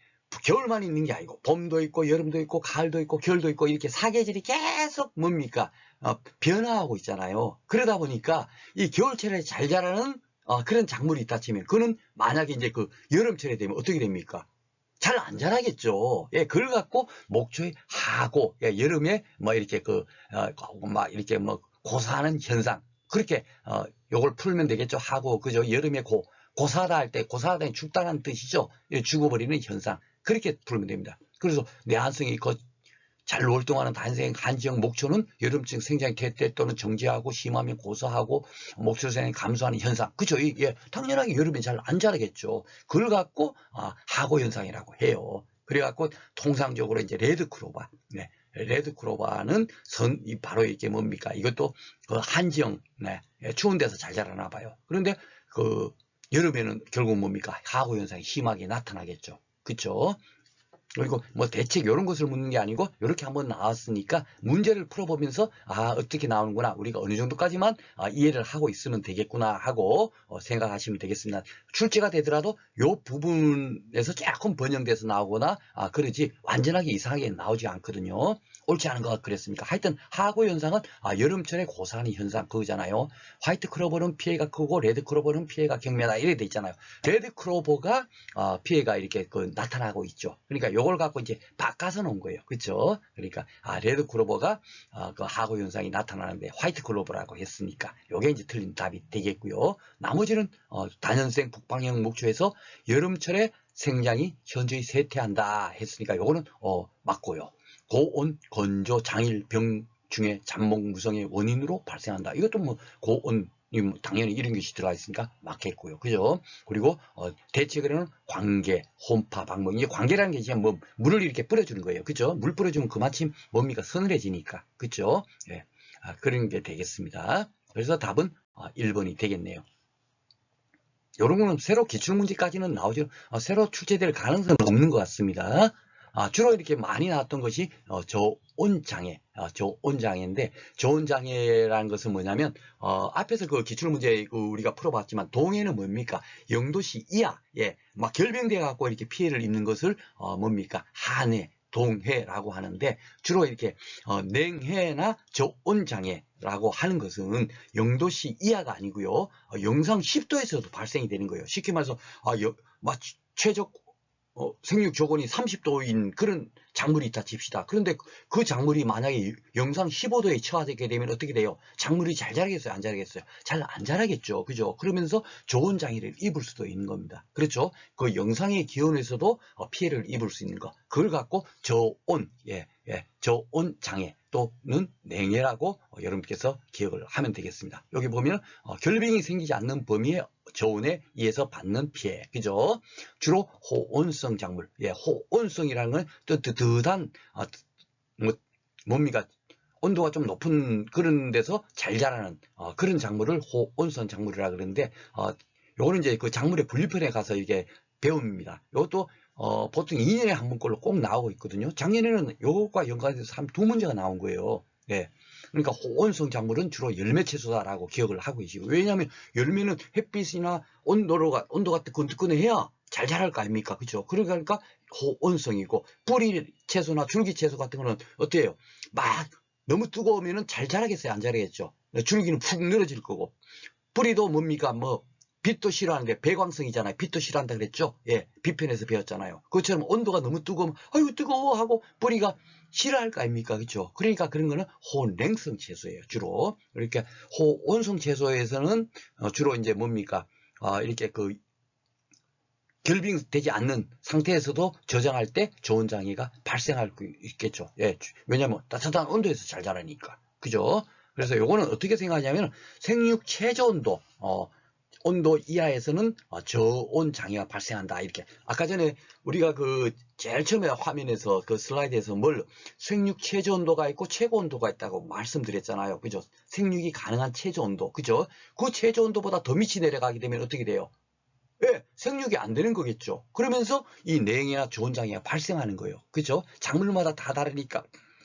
겨울만 있는 게 아니고 봄도 있고 여름도 있고 가을도 있고 겨울도 있고 이렇게 사계절이 계속 뭡니까? 변화하고 있잖아요. 그러다 보니까 이 겨울철에 잘 자라는 그런 작물이 있다 치면 그는 만약에 이제 그 여름철에 되면 어떻게 됩니까? 잘 안 자라겠죠. 예, 그걸 갖고 목초에 하고, 예, 여름에 뭐 이렇게 막 이렇게 뭐 고사하는 현상. 그렇게, 요걸 풀면 되겠죠. 하고, 그죠. 여름에 고사하다 할 때, 고사하다는 죽다는 뜻이죠. 예, 죽어버리는 현상. 그렇게 풀면 됩니다. 그래서 내한성이 잘 활동하는 단생 한지형 목초는 여름쯤 생장이 될 때 또는 정지하고 심하면 고사하고 목초 생장이 감소하는 현상. 그죠? 예, 당연하게 여름에 잘 안 자라겠죠. 그걸 갖고 하고 현상이라고 해요. 그래갖고 통상적으로 이제 레드 크로바. 네. 레드 크로바는 바로 이게 뭡니까? 이것도 그 한지형, 네, 추운 데서 잘 자라나 봐요. 그런데 그 여름에는 결국 뭡니까? 하고 현상이 심하게 나타나겠죠. 그쵸? 그리고 뭐 대책 이런 것을 묻는 게 아니고 이렇게 한번 나왔으니까 문제를 풀어보면서 어떻게 나오는구나 우리가 어느 정도까지만 이해를 하고 있으면 되겠구나 하고 생각하시면 되겠습니다. 출제가 되더라도 이 부분에서 조금 번영돼서 나오거나 그러지 완전하게 이상하게 나오지 않거든요. 옳지 않은 것 그랬습니까? 하여튼 하고 현상은 여름철에 고사하는 현상 그거잖아요. 화이트 크로버는 피해가 크고 레드 크로버는 피해가 경미하다 이렇게 돼 있잖아요. 레드 크로버가 피해가 이렇게 나타나고 있죠. 그러니까 요걸 갖고 이제 바꿔서 놓은 거예요. 그렇죠? 그러니까 레드 클로버가 그 하고 현상이 나타나는데 화이트 클로버라고 했으니까 요게 이제 틀린 답이 되겠고요. 나머지는 단연생 북방형 목초에서 여름철에 생장이 현저히 쇠퇴한다 했으니까 요거는 맞고요. 고온, 건조, 장일, 병 중에 잡목 무성의 원인으로 발생한다. 이것도 뭐 고온 당연히 이런 것이 들어가 있으니까 맞겠고요. 그죠? 그리고 대체적으로는 광계, 혼파, 방목. 이게 광계라는 게 이제 뭐 물을 이렇게 뿌려주는 거예요. 그죠? 물 뿌려주면 그마침 뭡니까? 서늘해지니까. 그죠? 예. 그런 게 되겠습니다. 그래서 답은 1번이 되겠네요. 이런 거는 새로 기출문제까지는 나오죠. 새로 출제될 가능성은 없는 것 같습니다. 주로 이렇게 많이 나왔던 것이 저온장애, 저온장애인데 저온장애라는 것은 뭐냐면 앞에서 그 기출문제 우리가 풀어봤지만 동해는 뭡니까? 0도씨 이하, 예, 막 결병돼 갖고 이렇게 피해를 입는 것을 뭡니까? 한해, 동해라고 하는데 주로 이렇게 냉해나 저온장애라고 하는 것은 0도씨 이하가 아니고요. 영상 10도에서도 발생이 되는 거예요. 쉽게 말해서 최적 생육 조건이 30도인 그런 작물이 있다 칩시다. 그런데 그 작물이 만약에 영상 15도에 처하게 되면 어떻게 돼요? 작물이 잘 자라겠어요? 안 자라겠어요? 잘 안 자라겠죠. 그죠? 그러면서 좋은 장애를 입을 수도 있는 겁니다. 그렇죠? 그 영상의 기온에서도 피해를 입을 수 있는 거. 그걸 갖고 저온, 저온 장애 또는 냉해라고 여러분께서 기억을 하면 되겠습니다. 여기 보면 결빙이 생기지 않는 범위의 저온에 의해서 받는 피해. 그죠? 주로 호온성 작물. 예, 호온성이라는 건 뜨뜻한 뭡니까? 온도가 좀 높은 그런 데서 잘 자라는 그런 작물을 호온성 작물이라 그러는데 요거는 이제 그 작물의 분류편에 가서 이게 배웁니다. 이것도 보통 2년에 한 번꼴로 꼭 나오고 있거든요. 작년에는 요것과 연관해서 한 두 문제가 나온 거예요. 예. 그러니까 호온성 작물은 주로 열매 채소다라고 기억을 하고 계시고 왜냐하면 열매는 햇빛이나 온도가 뜨끈뜨끈해야 잘 자랄 거 아닙니까? 그죠? 그러니까 호온성이고 뿌리 채소나 줄기 채소 같은 거는 어때요? 막 너무 뜨거우면 잘 자라겠어요? 안 자라겠죠? 줄기는 푹 늘어질 거고 뿌리도 뭡니까? 뭐 빛도 싫어하는데 배광성이잖아요. 빛도 싫어한다 그랬죠? 예, 비편에서 배웠잖아요. 그것처럼 온도가 너무 뜨거우면 아유 뜨거워 하고 뿌리가 싫어할 거 아닙니까? 그렇죠? 그러니까 그런 거는 호냉성 채소예요. 주로 이렇게 호온성 채소에서는 주로 이제 뭡니까? 이렇게 그 결빙되지 않는 상태에서도 저장할 때 좋은 장애가 발생할 수 있겠죠. 예, 왜냐하면 따뜻한 온도에서 잘 자라니까. 그죠? 그래서 요거는 어떻게 생각하냐면 생육 최저 온도, 온도 이하에서는 저온 장애가 발생한다. 이렇게. 아까 전에 우리가 그 제일 처음에 화면에서 그 슬라이드에서 뭘 생육 최저 온도가 있고 최고 온도가 있다고 말씀드렸잖아요. 그죠? 생육이 가능한 최저 온도. 그죠? 그 최저 온도보다 더 밑이 내려가게 되면 어떻게 돼요? 예, 생육이 안 되는 거겠죠. 그러면서 이 냉이나 저온 장애가 발생하는 거예요. 그죠? 작물마다 다 다르니까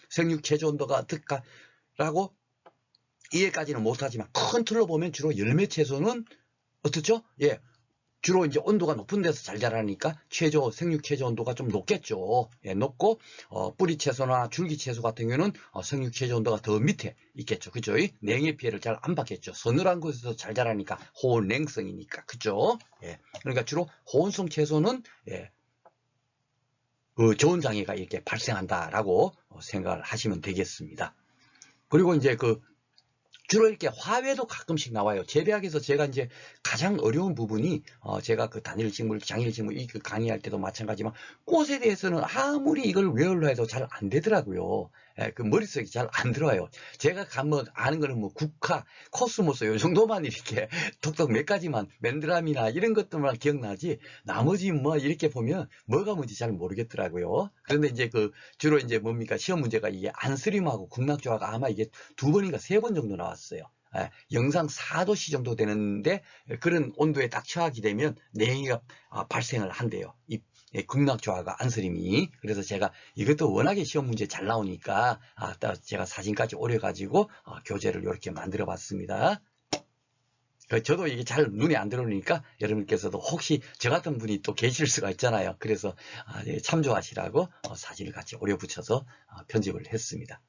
생육 최저 온도가 어떨까라고 이해까지는 못하지만 큰 틀로 보면 주로 열매 채소는 어떻죠? 예, 주로 이제 온도가 높은 데서 잘 자라니까 생육 최저 온도가 좀 높겠죠. 예, 높고 뿌리 채소나 줄기 채소 같은 경우는 생육 최저 온도가 더 밑에 있겠죠. 그죠? 냉해 피해를 잘 안 받겠죠. 서늘한 곳에서 잘 자라니까 호온냉성이니까. 그죠? 예, 그러니까 주로 호온성 채소는 예, 그 저온 장애가 이렇게 발생한다라고 생각을 하시면 되겠습니다. 그리고 이제 그 주로 이렇게 화훼도 가끔씩 나와요. 재배학에서 제가 이제 가장 어려운 부분이 제가 그 단일식물, 장일식물 이 그 강의할 때도 마찬가지지만 꽃에 대해서는 아무리 이걸 외우려 해도 잘 안 되더라고요. 예, 그 머릿속에 잘 안 들어와요. 제가 뭐 아는 거는 뭐 국화, 코스모스 요 정도만 이렇게 톡톡 몇 가지만 맨드라미나 이런 것들만 기억나지 나머지 뭐 이렇게 보면 뭐가 뭔지 잘 모르겠더라고요. 그런데 이제 그 주로 이제 뭡니까 시험 문제가 이게 안스림하고 국낙조화가 아마 이게 2번인가 3번 정도 나왔어요. 예, 영상 4도씨 정도 되는데 그런 온도에 딱 처하게 되면 냉이가 발생을 한대요. 이 극락조화가 안스림이. 그래서 제가 이것도 워낙에 시험 문제 잘 나오니까 제가 사진까지 오려가지고 교재를 이렇게 만들어 봤습니다. 저도 이게 잘 눈에 안 들어오니까 여러분께서도 혹시 저 같은 분이 또 계실 수가 있잖아요. 그래서 참조하시라고 사진을 같이 오려 붙여서 편집을 했습니다.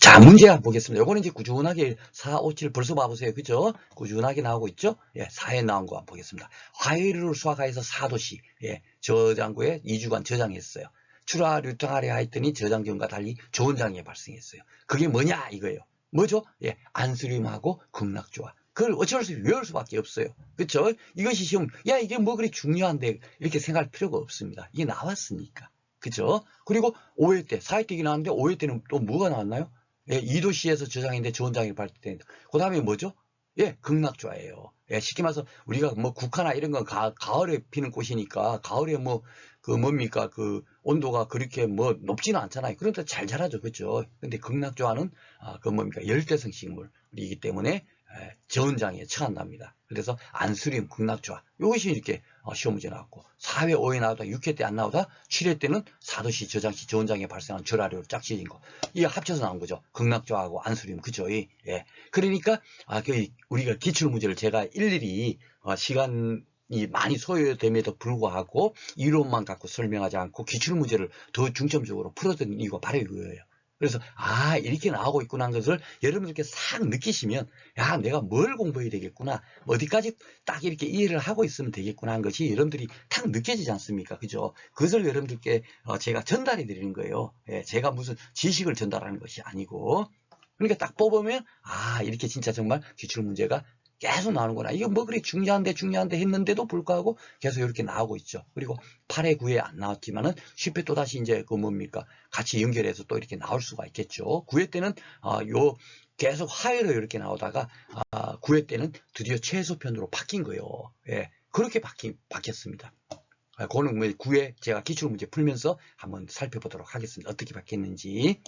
자, 문제 한번 보겠습니다. 요거는 이제 꾸준하게 4, 5, 7 벌써 봐보세요. 그죠? 꾸준하게 나오고 있죠? 예, 4에 나온 거 한번 보겠습니다. 화요일을 수확하여서 4도씨, 예, 저장고에 2주간 저장했어요. 출하 유통하려 했더니 저장기온과 달리 저온 장애 발생했어요. 그게 뭐냐 이거예요. 뭐죠? 예, 안스림하고 극락조화. 그걸 어쩔 수 없이 외울 수밖에 없어요. 그쵸? 이것이 시험, 야, 이게 뭐 그리 중요한데, 이렇게 생각할 필요가 없습니다. 이게 나왔으니까. 그죠? 그리고 5회 때, 4회 때기 나왔는데 5회 때는 또 뭐가 나왔나요? 예, 2도씨에서 저장인데 저온장애 발생된다. 그 다음에 뭐죠? 예, 극락조화예요. 예, 쉽게 말해서 우리가 뭐 국화나 이런 건 가을에 피는 꽃이니까 가을에 뭐 그 뭡니까 그 온도가 그렇게 뭐 높지는 않잖아요. 그런데 잘 자라죠, 그렇죠? 근데 극락조화는 그 뭡니까 열대성 식물이기 때문에 저온장애에 처한답니다. 그래서 안스림, 극락조화 이것이 이렇게 시험 문제 나왔고 4회, 5회 나오다 6회 때 안 나오다 7회 때는 4도시 저장시 저온장애 발생한 절하류로 짝지어진 거 이게 합쳐서 나온 거죠. 극락조화하고 안스림 그죠? 예. 그러니까 우리가 기출 문제를 제가 일일이 시간이 많이 소요됨에도 불구하고 이론만 갖고 설명하지 않고 기출문제를 더 중점적으로 풀어드는 이유가 바로 이거예요. 그래서 이렇게 나오고 있구나 하는 것을 여러분들께 싹 느끼시면 야 내가 뭘 공부해야 되겠구나 어디까지 딱 이렇게 이해를 하고 있으면 되겠구나 하는 것이 여러분들이 탁 느껴지지 않습니까? 그죠? 그것을 여러분들께 제가 전달해 드리는 거예요. 예, 제가 무슨 지식을 전달하는 것이 아니고 그러니까 딱 뽑으면 이렇게 진짜 정말 기출문제가 계속 나오는구나. 이거 뭐 그리 중요한데 했는데도 불구하고 계속 이렇게 나오고 있죠. 그리고 8회, 9회 안 나왔지만은 10회 또 다시 이제 그 뭡니까 같이 연결해서 또 이렇게 나올 수가 있겠죠. 9회 때는 계속 하회로 이렇게 나오다가 9회 때는 드디어 최소편으로 바뀐 거예요. 예, 그렇게 바뀌었습니다. 그거는 9회 제가 기출문제 풀면서 한번 살펴보도록 하겠습니다. 어떻게 바뀌었는지.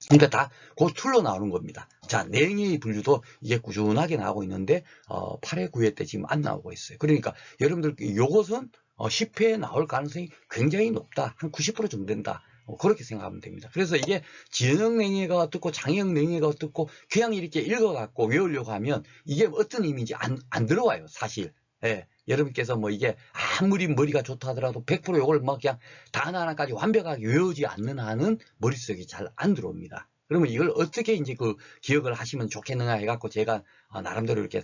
그러니까 다 그 툴로 나오는 겁니다. 자, 냉이 분류도 이게 꾸준하게 나오고 있는데 8회, 9회 때 지금 안 나오고 있어요. 그러니까 여러분들 요것은 10회에 나올 가능성이 굉장히 높다. 한 90% 정도 된다. 그렇게 생각하면 됩니다. 그래서 이게 지연형 냉해가 어떻고 장애형 냉해가 어떻고 그냥 이렇게 읽어갖고 외우려고 하면 이게 어떤 의미인지 안 들어와요. 사실. 예. 여러분께서 뭐 이게 아무리 머리가 좋다 하더라도 100% 이걸 막 그냥 단 하나까지 완벽하게 외우지 않는 한은 머릿속에 잘 안 들어옵니다. 그러면 이걸 어떻게 이제 그 기억을 하시면 좋겠느냐 해갖고 제가 나름대로 이렇게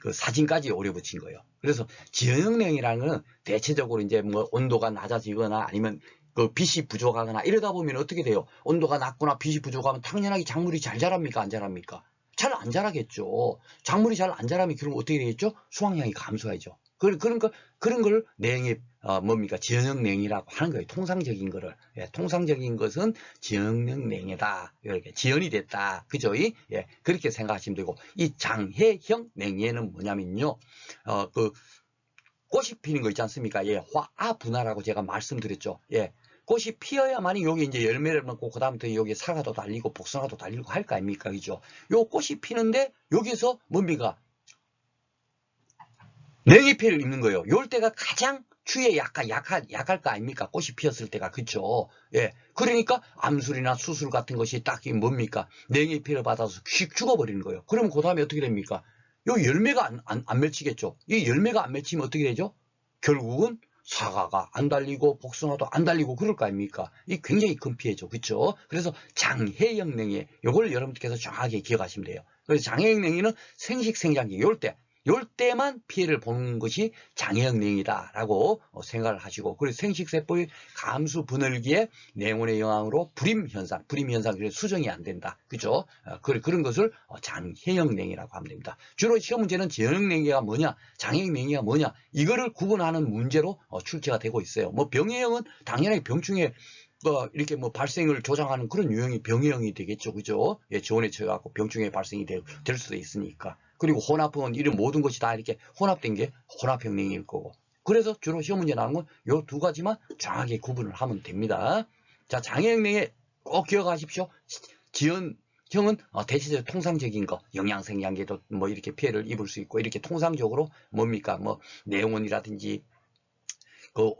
그 사진까지 오려붙인 거예요. 그래서 지연형냉이라는 거는 대체적으로 이제 뭐 온도가 낮아지거나 아니면 그 빛이 부족하거나 이러다 보면 어떻게 돼요? 온도가 낮거나 빛이 부족하면 당연하게 작물이 잘 자랍니까? 안 자랍니까? 잘 안 자라겠죠. 작물이 잘 안 자라면 그럼 어떻게 되겠죠? 수확량이 감소하죠. 그런 걸 냉의 뭡니까? 지연형 냉이라고 하는 거예요. 통상적인 거를. 예, 통상적인 것은 지연형 냉이다. 이렇게 지연이 됐다. 그죠? 예, 그렇게 생각하시면 되고, 이 장해형 냉이에는 뭐냐면요. 그 꽃이 피는 거 있지 않습니까? 예, 화분화라고 제가 말씀드렸죠. 예. 꽃이 피어야만이 여기 이제 열매를 먹고 그다음부터 여기 사과도 달리고 복숭아도 달리고 할 거 아닙니까? 그죠? 요 꽃이 피는데 여기서 뭡니까? 냉이피를 입는 거예요. 요럴 때가 가장 추위에 약할 거 아닙니까? 꽃이 피었을 때가. 그쵸? 예. 그러니까 암술이나 수술 같은 것이 딱 뭡니까? 냉이피를 받아서 휙 죽어버리는 거예요. 그러면 그 다음에 어떻게 됩니까? 요 열매가 안 맺히겠죠? 이 열매가 안 맺히면 어떻게 되죠? 결국은 사과가 안 달리고 복숭아도 안 달리고 그럴 거 아닙니까? 이 굉장히 큰 피해죠. 그쵸? 그래서 장해형 냉이, 요걸 여러분들께서 정확하게 기억하시면 돼요. 그래서 장해형 냉이는 생식생장기, 요 때만 피해를 보는 것이 장애형 냉이다라고 생각을 하시고, 그리고 생식세포의 감수 분열기에 냉온의 영향으로 불임현상, 그래서 수정이 안 된다. 그죠? 그런 것을 장애형 냉이라고 하면 됩니다. 주로 시험 문제는 지연형 냉이가 뭐냐, 장애형 냉이가 뭐냐, 이거를 구분하는 문제로 출제가 되고 있어요. 뭐 병해형은 당연히 병충해 이렇게 뭐 발생을 조장하는 그런 유형이 병해형이 되겠죠. 그죠? 예, 지원에 처해갖고 병충해 발생이 될 수도 있으니까. 그리고 혼합은 이런 모든 것이 다 이렇게 혼합된 게 혼합형 냉이일 거고. 그래서 주로 시험 문제 나오는 건 요 두 가지만 정확하게 구분을 하면 됩니다. 자, 장애형 냉이 꼭 기억하십시오. 지연형은 대체적으로 통상적인 거, 영양생장기도 뭐 이렇게 피해를 입을 수 있고, 이렇게 통상적으로 뭡니까? 뭐 내원이라든지 그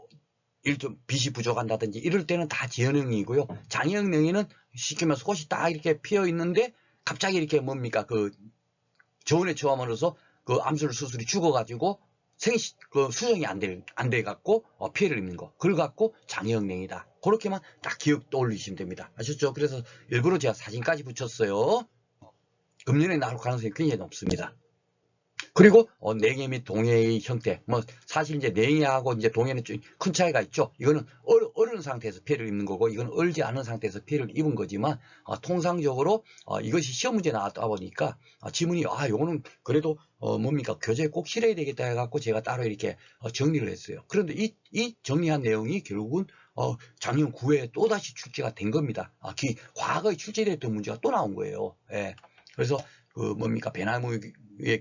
좀 빛이 부족한다든지 이럴 때는 다 지연형이고요. 장애형 냉이는 쉽게 말해서 꽃이 딱 이렇게 피어 있는데 갑자기 이렇게 뭡니까? 그 저온에 처함으로써 그 암술 수술이 죽어가지고 수정이 안 돼 갖고 피해를 입는 거. 그걸 갖고 장애형 냉이다. 그렇게만 딱 기억 떠올리시면 됩니다. 아셨죠? 그래서 일부러 제가 사진까지 붙였어요. 금년에 나올 가능성이 굉장히 높습니다. 그리고 냉해 및 동해의 형태, 뭐 사실 이제 냉해하고 이제 동해는 좀 큰 차이가 있죠. 이거는 얼은 상태에서 피해를 입는 거고, 이건 얼지 않은 상태에서 피해를 입은 거지만 통상적으로 이것이 시험 문제 나왔다 보니까 지문이 요거는 그래도 뭡니까 교재에 꼭 실어야 되겠다 해갖고 제가 따로 이렇게 정리를 했어요. 그런데 이 정리한 내용이 결국은 작년 9회에 또 다시 출제가 된 겁니다. 과거에 출제됐던 문제가 또 나온 거예요. 예. 그래서 그 뭡니까 배나무의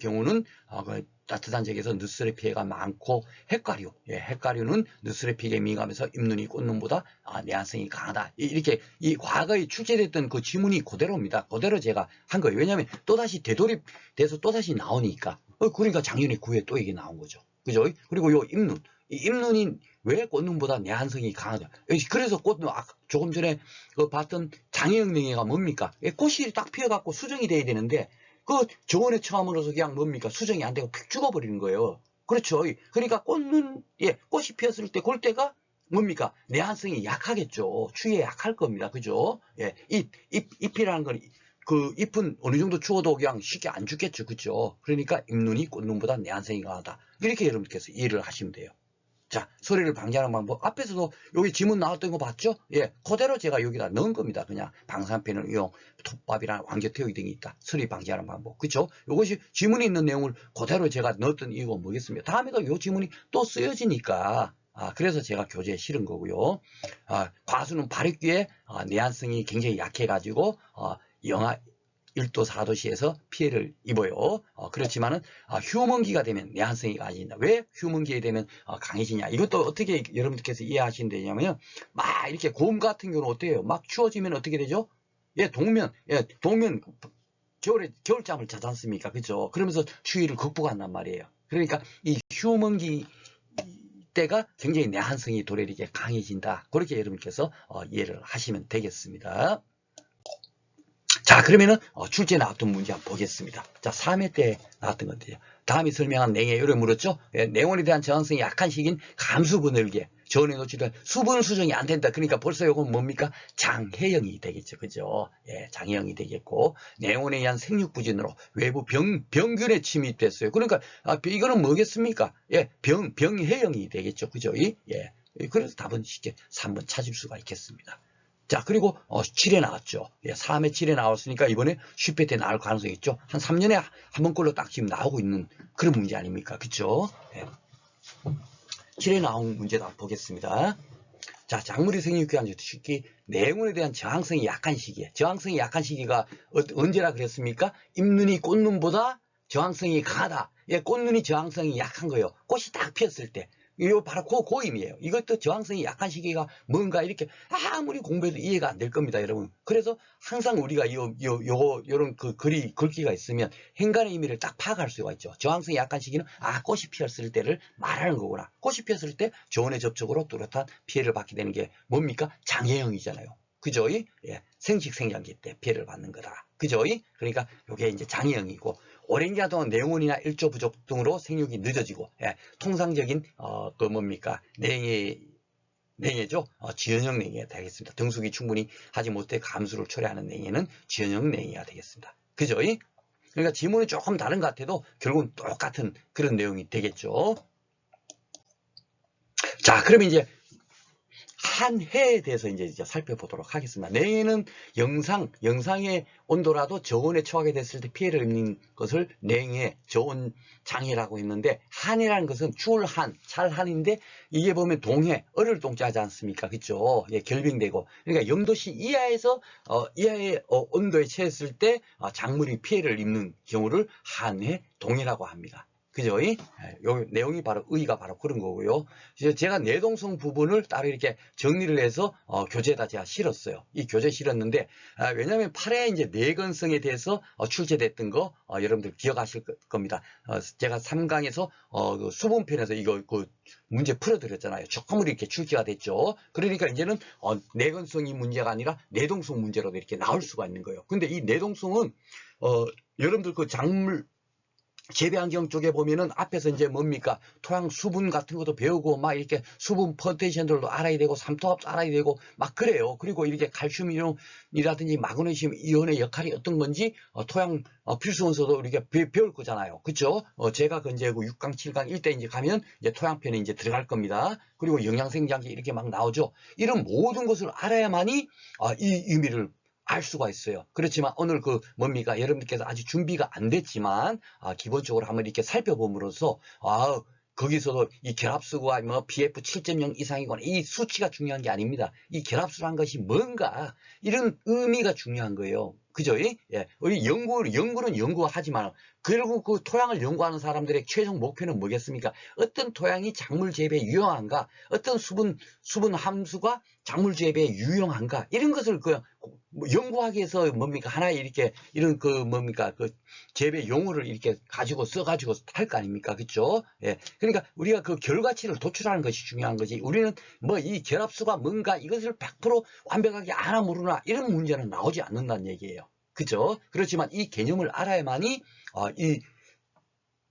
경우는 그 따뜻한 지역에서 늦술의 피해가 많고, 핵가류는 늦술의 피해에 민감해서 잎눈이 꽃눈보다 내한성이 강하다. 이렇게 이 과거에 출제됐던 그 지문이 그대로입니다. 그대로 제가 한 거예요. 왜냐하면 또다시 되돌입돼서 또다시 나오니까. 그러니까 작년에 9회 또 이게 나온 거죠. 그죠? 그리고 요 잎눈. 이 잎눈이 왜 꽃눈보다 내한성이 강하다. 그래서 꽃눈 조금 전에 봤던 장애형 냉해가 뭡니까? 꽃이 딱 피어갖고 수정이 돼야 되는데 그 저온에 처함으로써 그냥 뭡니까? 수정이 안 되고 픽 죽어버리는 거예요. 그렇죠. 그러니까 꽃이 피었을 때 그럴 때가 뭡니까? 내한성이 약하겠죠. 추위에 약할 겁니다. 그죠? 예, 잎이라는 건 그 잎은 어느 정도 추워도 그냥 쉽게 안 죽겠죠. 그죠? 그러니까 잎눈이 꽃눈보다 내한성이 강하다. 이렇게 여러분께서 이해를 하시면 돼요. 자, 소리를 방지하는 방법. 앞에서도 여기 지문 나왔던 거 봤죠? 예, 그대로 제가 여기다 넣은 겁니다. 그냥 방사편을 이용, 톱밥이나 왕겨태우기 등이 있다. 소리 방지하는 방법. 그쵸? 이것이 지문에 있는 내용을 그대로 제가 넣었던 이유가 뭐겠습니까? 다음에도 이 지문이 또 쓰여지니까. 그래서 제가 교재에 실은 거고요. 과수는 발익기에 내한성이 굉장히 약해가지고 영하 1도 4도씨에서 피해를 입어요. 그렇지만은 휴먼기가 되면 내한성이 강해진다. 왜 휴먼기에 되면 강해지냐? 이것도 어떻게 여러분들께서 이해하시면 되냐면요. 막 이렇게 고음 같은 경우는 어때요? 막 추워지면 어떻게 되죠? 동면 겨울잠을 자지 않습니까? 그죠? 그러면서 추위를 극복한단 말이에요. 그러니까 이 휴먼기 때가 굉장히 내한성이 도래하게 강해진다. 그렇게 여러분께서 이해를 하시면 되겠습니다. 자, 그러면은 출제 나왔던 문제 한번 보겠습니다. 자, 3회 때 나왔던 건데요. 다음이 설명한 냉해 이를 물었죠. 냉온에 대한 저항성이 약한 시기인 감수분열기에 저온에 노출된 수분 수정이 안 된다. 그러니까 벌써 이건 뭡니까? 장해형이 되겠죠. 그죠? 예, 장해형이 되겠고, 냉온에 의한 생육부진으로 외부 병균에 침입됐어요. 그러니까 이거는 뭐겠습니까? 예, 병해형이 되겠죠. 그죠? 예, 그래서 답은 쉽게 3번 찾을 수가 있겠습니다. 자, 그리고 7회 나왔죠. 예, 3회 7회 나왔으니까 이번에 10회 때 나올 가능성이 있죠. 한 3년에 한 번꼴로 딱 지금 나오고 있는 그런 문제 아닙니까? 그쵸? 예. 7에 나온 문제도 보겠습니다. 자, 작물이 생육기한 특히 내용에 대한 저항성이 약한 시기에, 저항성이 약한 시기가 언제라 그랬습니까? 잎눈이 꽃눈보다 저항성이 강하다. 예, 꽃눈이 저항성이 약한 거예요. 꽃이 딱 피었을 때. 이거 바로 그 의미예요. 이것도 저항성이 약한 시기가 뭔가 이렇게 아무리 공부해도 이해가 안 될 겁니다, 여러분. 그래서 항상 우리가 요런 그 글귀가 있으면 행간의 의미를 딱 파악할 수가 있죠. 저항성이 약한 시기는 꽃이 피었을 때를 말하는 거구나. 꽃이 피었을 때 조온의 접촉으로 뚜렷한 피해를 받게 되는 게 뭡니까? 장애형이잖아요. 그죠? 예, 생식생장기 때 피해를 받는 거다. 그죠? 그러니까 이게 이제 장애형이고, 오랜 기간 동안 내원이나 일조 부족 등으로 생육이 늦어지고, 예, 통상적인 그 뭡니까? 냉해죠. 지연형 냉해가 되겠습니다. 등숙이 충분히 하지 못해 감수를 초래하는 냉해는 지연형 냉해가 되겠습니다. 그죠? 그러니까 지문이 조금 다른 것 같아도 결국은 똑같은 그런 내용이 되겠죠. 자, 그러면 이제 한 해에 대해서 이제 살펴보도록 하겠습니다. 냉해는 영상의 온도라도 저온에 처하게 됐을 때 피해를 입는 것을 냉해, 저온 장애라고 했는데, 한해라는 것은 출한, 찰한인데, 이게 보면 동해, 어를 동자하지 않습니까? 그죠? 예, 결빙되고. 그러니까 0도씨 이하에서, 이하의 온도에 처했을 때, 작물이 피해를 입는 경우를 한해, 동해라고 합니다. 그죠? 요 내용이 바로 의의가 바로 그런 거고요. 제가 내동성 부분을 따로 이렇게 정리를 해서 교재에다 제가 실었어요. 이 교재 실었는데, 왜냐하면 8회 이제 내건성에 대해서 출제됐던 거 여러분들 기억하실 겁니다. 제가 3강에서 그 수분편에서 이거 그 문제 풀어드렸잖아요. 조금은 이렇게 출제가 됐죠. 그러니까 이제는 내건성이 문제가 아니라 내동성 문제로도 이렇게 나올 수가 있는 거예요. 근데 이 내동성은 여러분들 그 작물 재배 환경 쪽에 보면은 앞에서 이제 뭡니까? 토양 수분 같은 것도 배우고 막 이렇게 수분 포텐셜들도 알아야 되고 삼투압도 알아야 되고 막 그래요. 그리고 이렇게 칼슘 이온이라든지 마그네슘 이온의 역할이 어떤 건지 토양 필수 원소도 우리가 배울 거잖아요. 그렇죠? 제가 그 이제 6강, 7강 1대 이제 가면 이제 토양편에 이제 들어갈 겁니다. 그리고 영양생장기 이렇게 막 나오죠. 이런 모든 것을 알아야만이 이 의미를 알 수가 있어요. 그렇지만 오늘 그 뭡니까? 여러분들께서 아직 준비가 안 됐지만 기본적으로 한번 이렇게 살펴봄으로써 거기서도 이 결합수가 뭐 BF 7.0 이상이거나 이 수치가 중요한 게 아닙니다. 이 결합수란 것이 뭔가 이런 의미가 중요한 거예요. 그죠? 예. 우리 연구는 연구하지만 결국 그 토양을 연구하는 사람들의 최종 목표는 뭐겠습니까? 어떤 토양이 작물 재배에 유용한가? 어떤 수분 함수가 작물 재배에 유용한가? 이런 것을 연구하기 위해서 뭡니까? 하나의 이렇게 이런 그 뭡니까? 그 재배 용어를 이렇게 써가지고 할 거 아닙니까? 그죠? 예. 그러니까 우리가 그 결과치를 도출하는 것이 중요한 거지. 우리는 뭐 이 결합수가 뭔가 이것을 100% 완벽하게 알아 모르나 이런 문제는 나오지 않는다는 얘기예요. 그죠? 그렇지만 이 개념을 알아야만이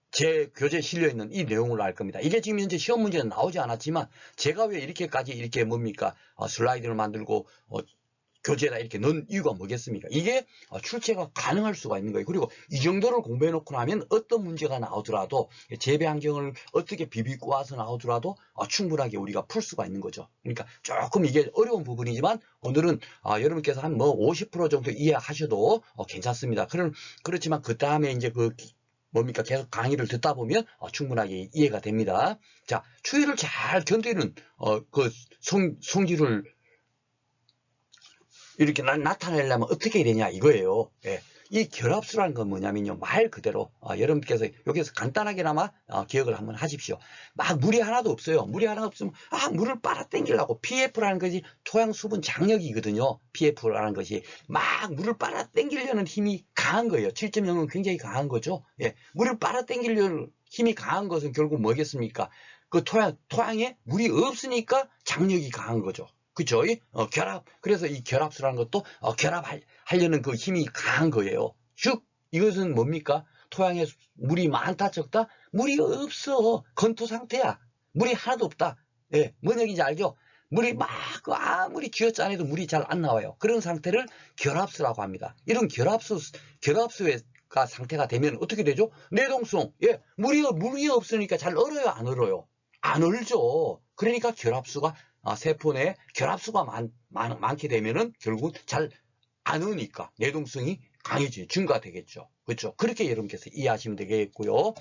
제 교재에 실려있는 이 내용을 알 겁니다. 이게 지금 현재 시험 문제는 나오지 않았지만 제가 왜 이렇게까지 이렇게 뭡니까? 슬라이드를 만들고 교재에다 이렇게 넣은 이유가 뭐겠습니까? 이게 출제가 가능할 수가 있는 거예요. 그리고 이 정도를 공부해 놓고 나면 어떤 문제가 나오더라도 재배 환경을 어떻게 비비고 와서 나오더라도 충분하게 우리가 풀 수가 있는 거죠. 그러니까 조금 이게 어려운 부분이지만 오늘은 여러분께서 한 뭐 50% 정도 이해하셔도 괜찮습니다. 그렇지만 그 다음에 이제 뭡니까? 계속 강의를 듣다 보면 충분하게 이해가 됩니다. 자, 추위를 잘 견디는 그 성질을 이렇게 나타내려면 어떻게 되냐 이거예요. 예. 이 결합수라는 건 뭐냐면요. 말 그대로 여러분께서 여기서 간단하게나마 기억을 한번 하십시오. 막 물이 하나도 없어요. 물이 하나도 없으면 물을 빨아당기려고 PF라는 것이 토양 수분 장력이거든요. PF라는 것이 막 물을 빨아당기려는 힘이 강한 거예요. 7.0은 굉장히 강한 거죠. 예. 물을 빨아당기려는 힘이 강한 것은 결국 뭐겠습니까? 그 토양에 물이 없으니까 장력이 강한 거죠. 그죠? 그래서 이 결합수라는 것도 결합하려는 그 힘이 강한 거예요. 즉, 이것은 뭡니까? 토양에 물이 많다, 적다? 물이 없어. 건토 상태야. 물이 하나도 없다. 예, 뭔 얘기인지 알죠? 물이 막, 아무리 쥐어짜내도 물이 잘 안 나와요. 그런 상태를 결합수라고 합니다. 이런 결합수의 상태가 되면 어떻게 되죠? 내동성. 예, 물이 없으니까 잘 얼어요, 안 얼어요? 안 얼죠. 그러니까 결합수가 세포 내에 결합수가 많게 되면은 결국 잘 안 오니까 내동성이 증가되겠죠. 그렇죠. 그렇게 여러분께서 이해하시면 되겠고요.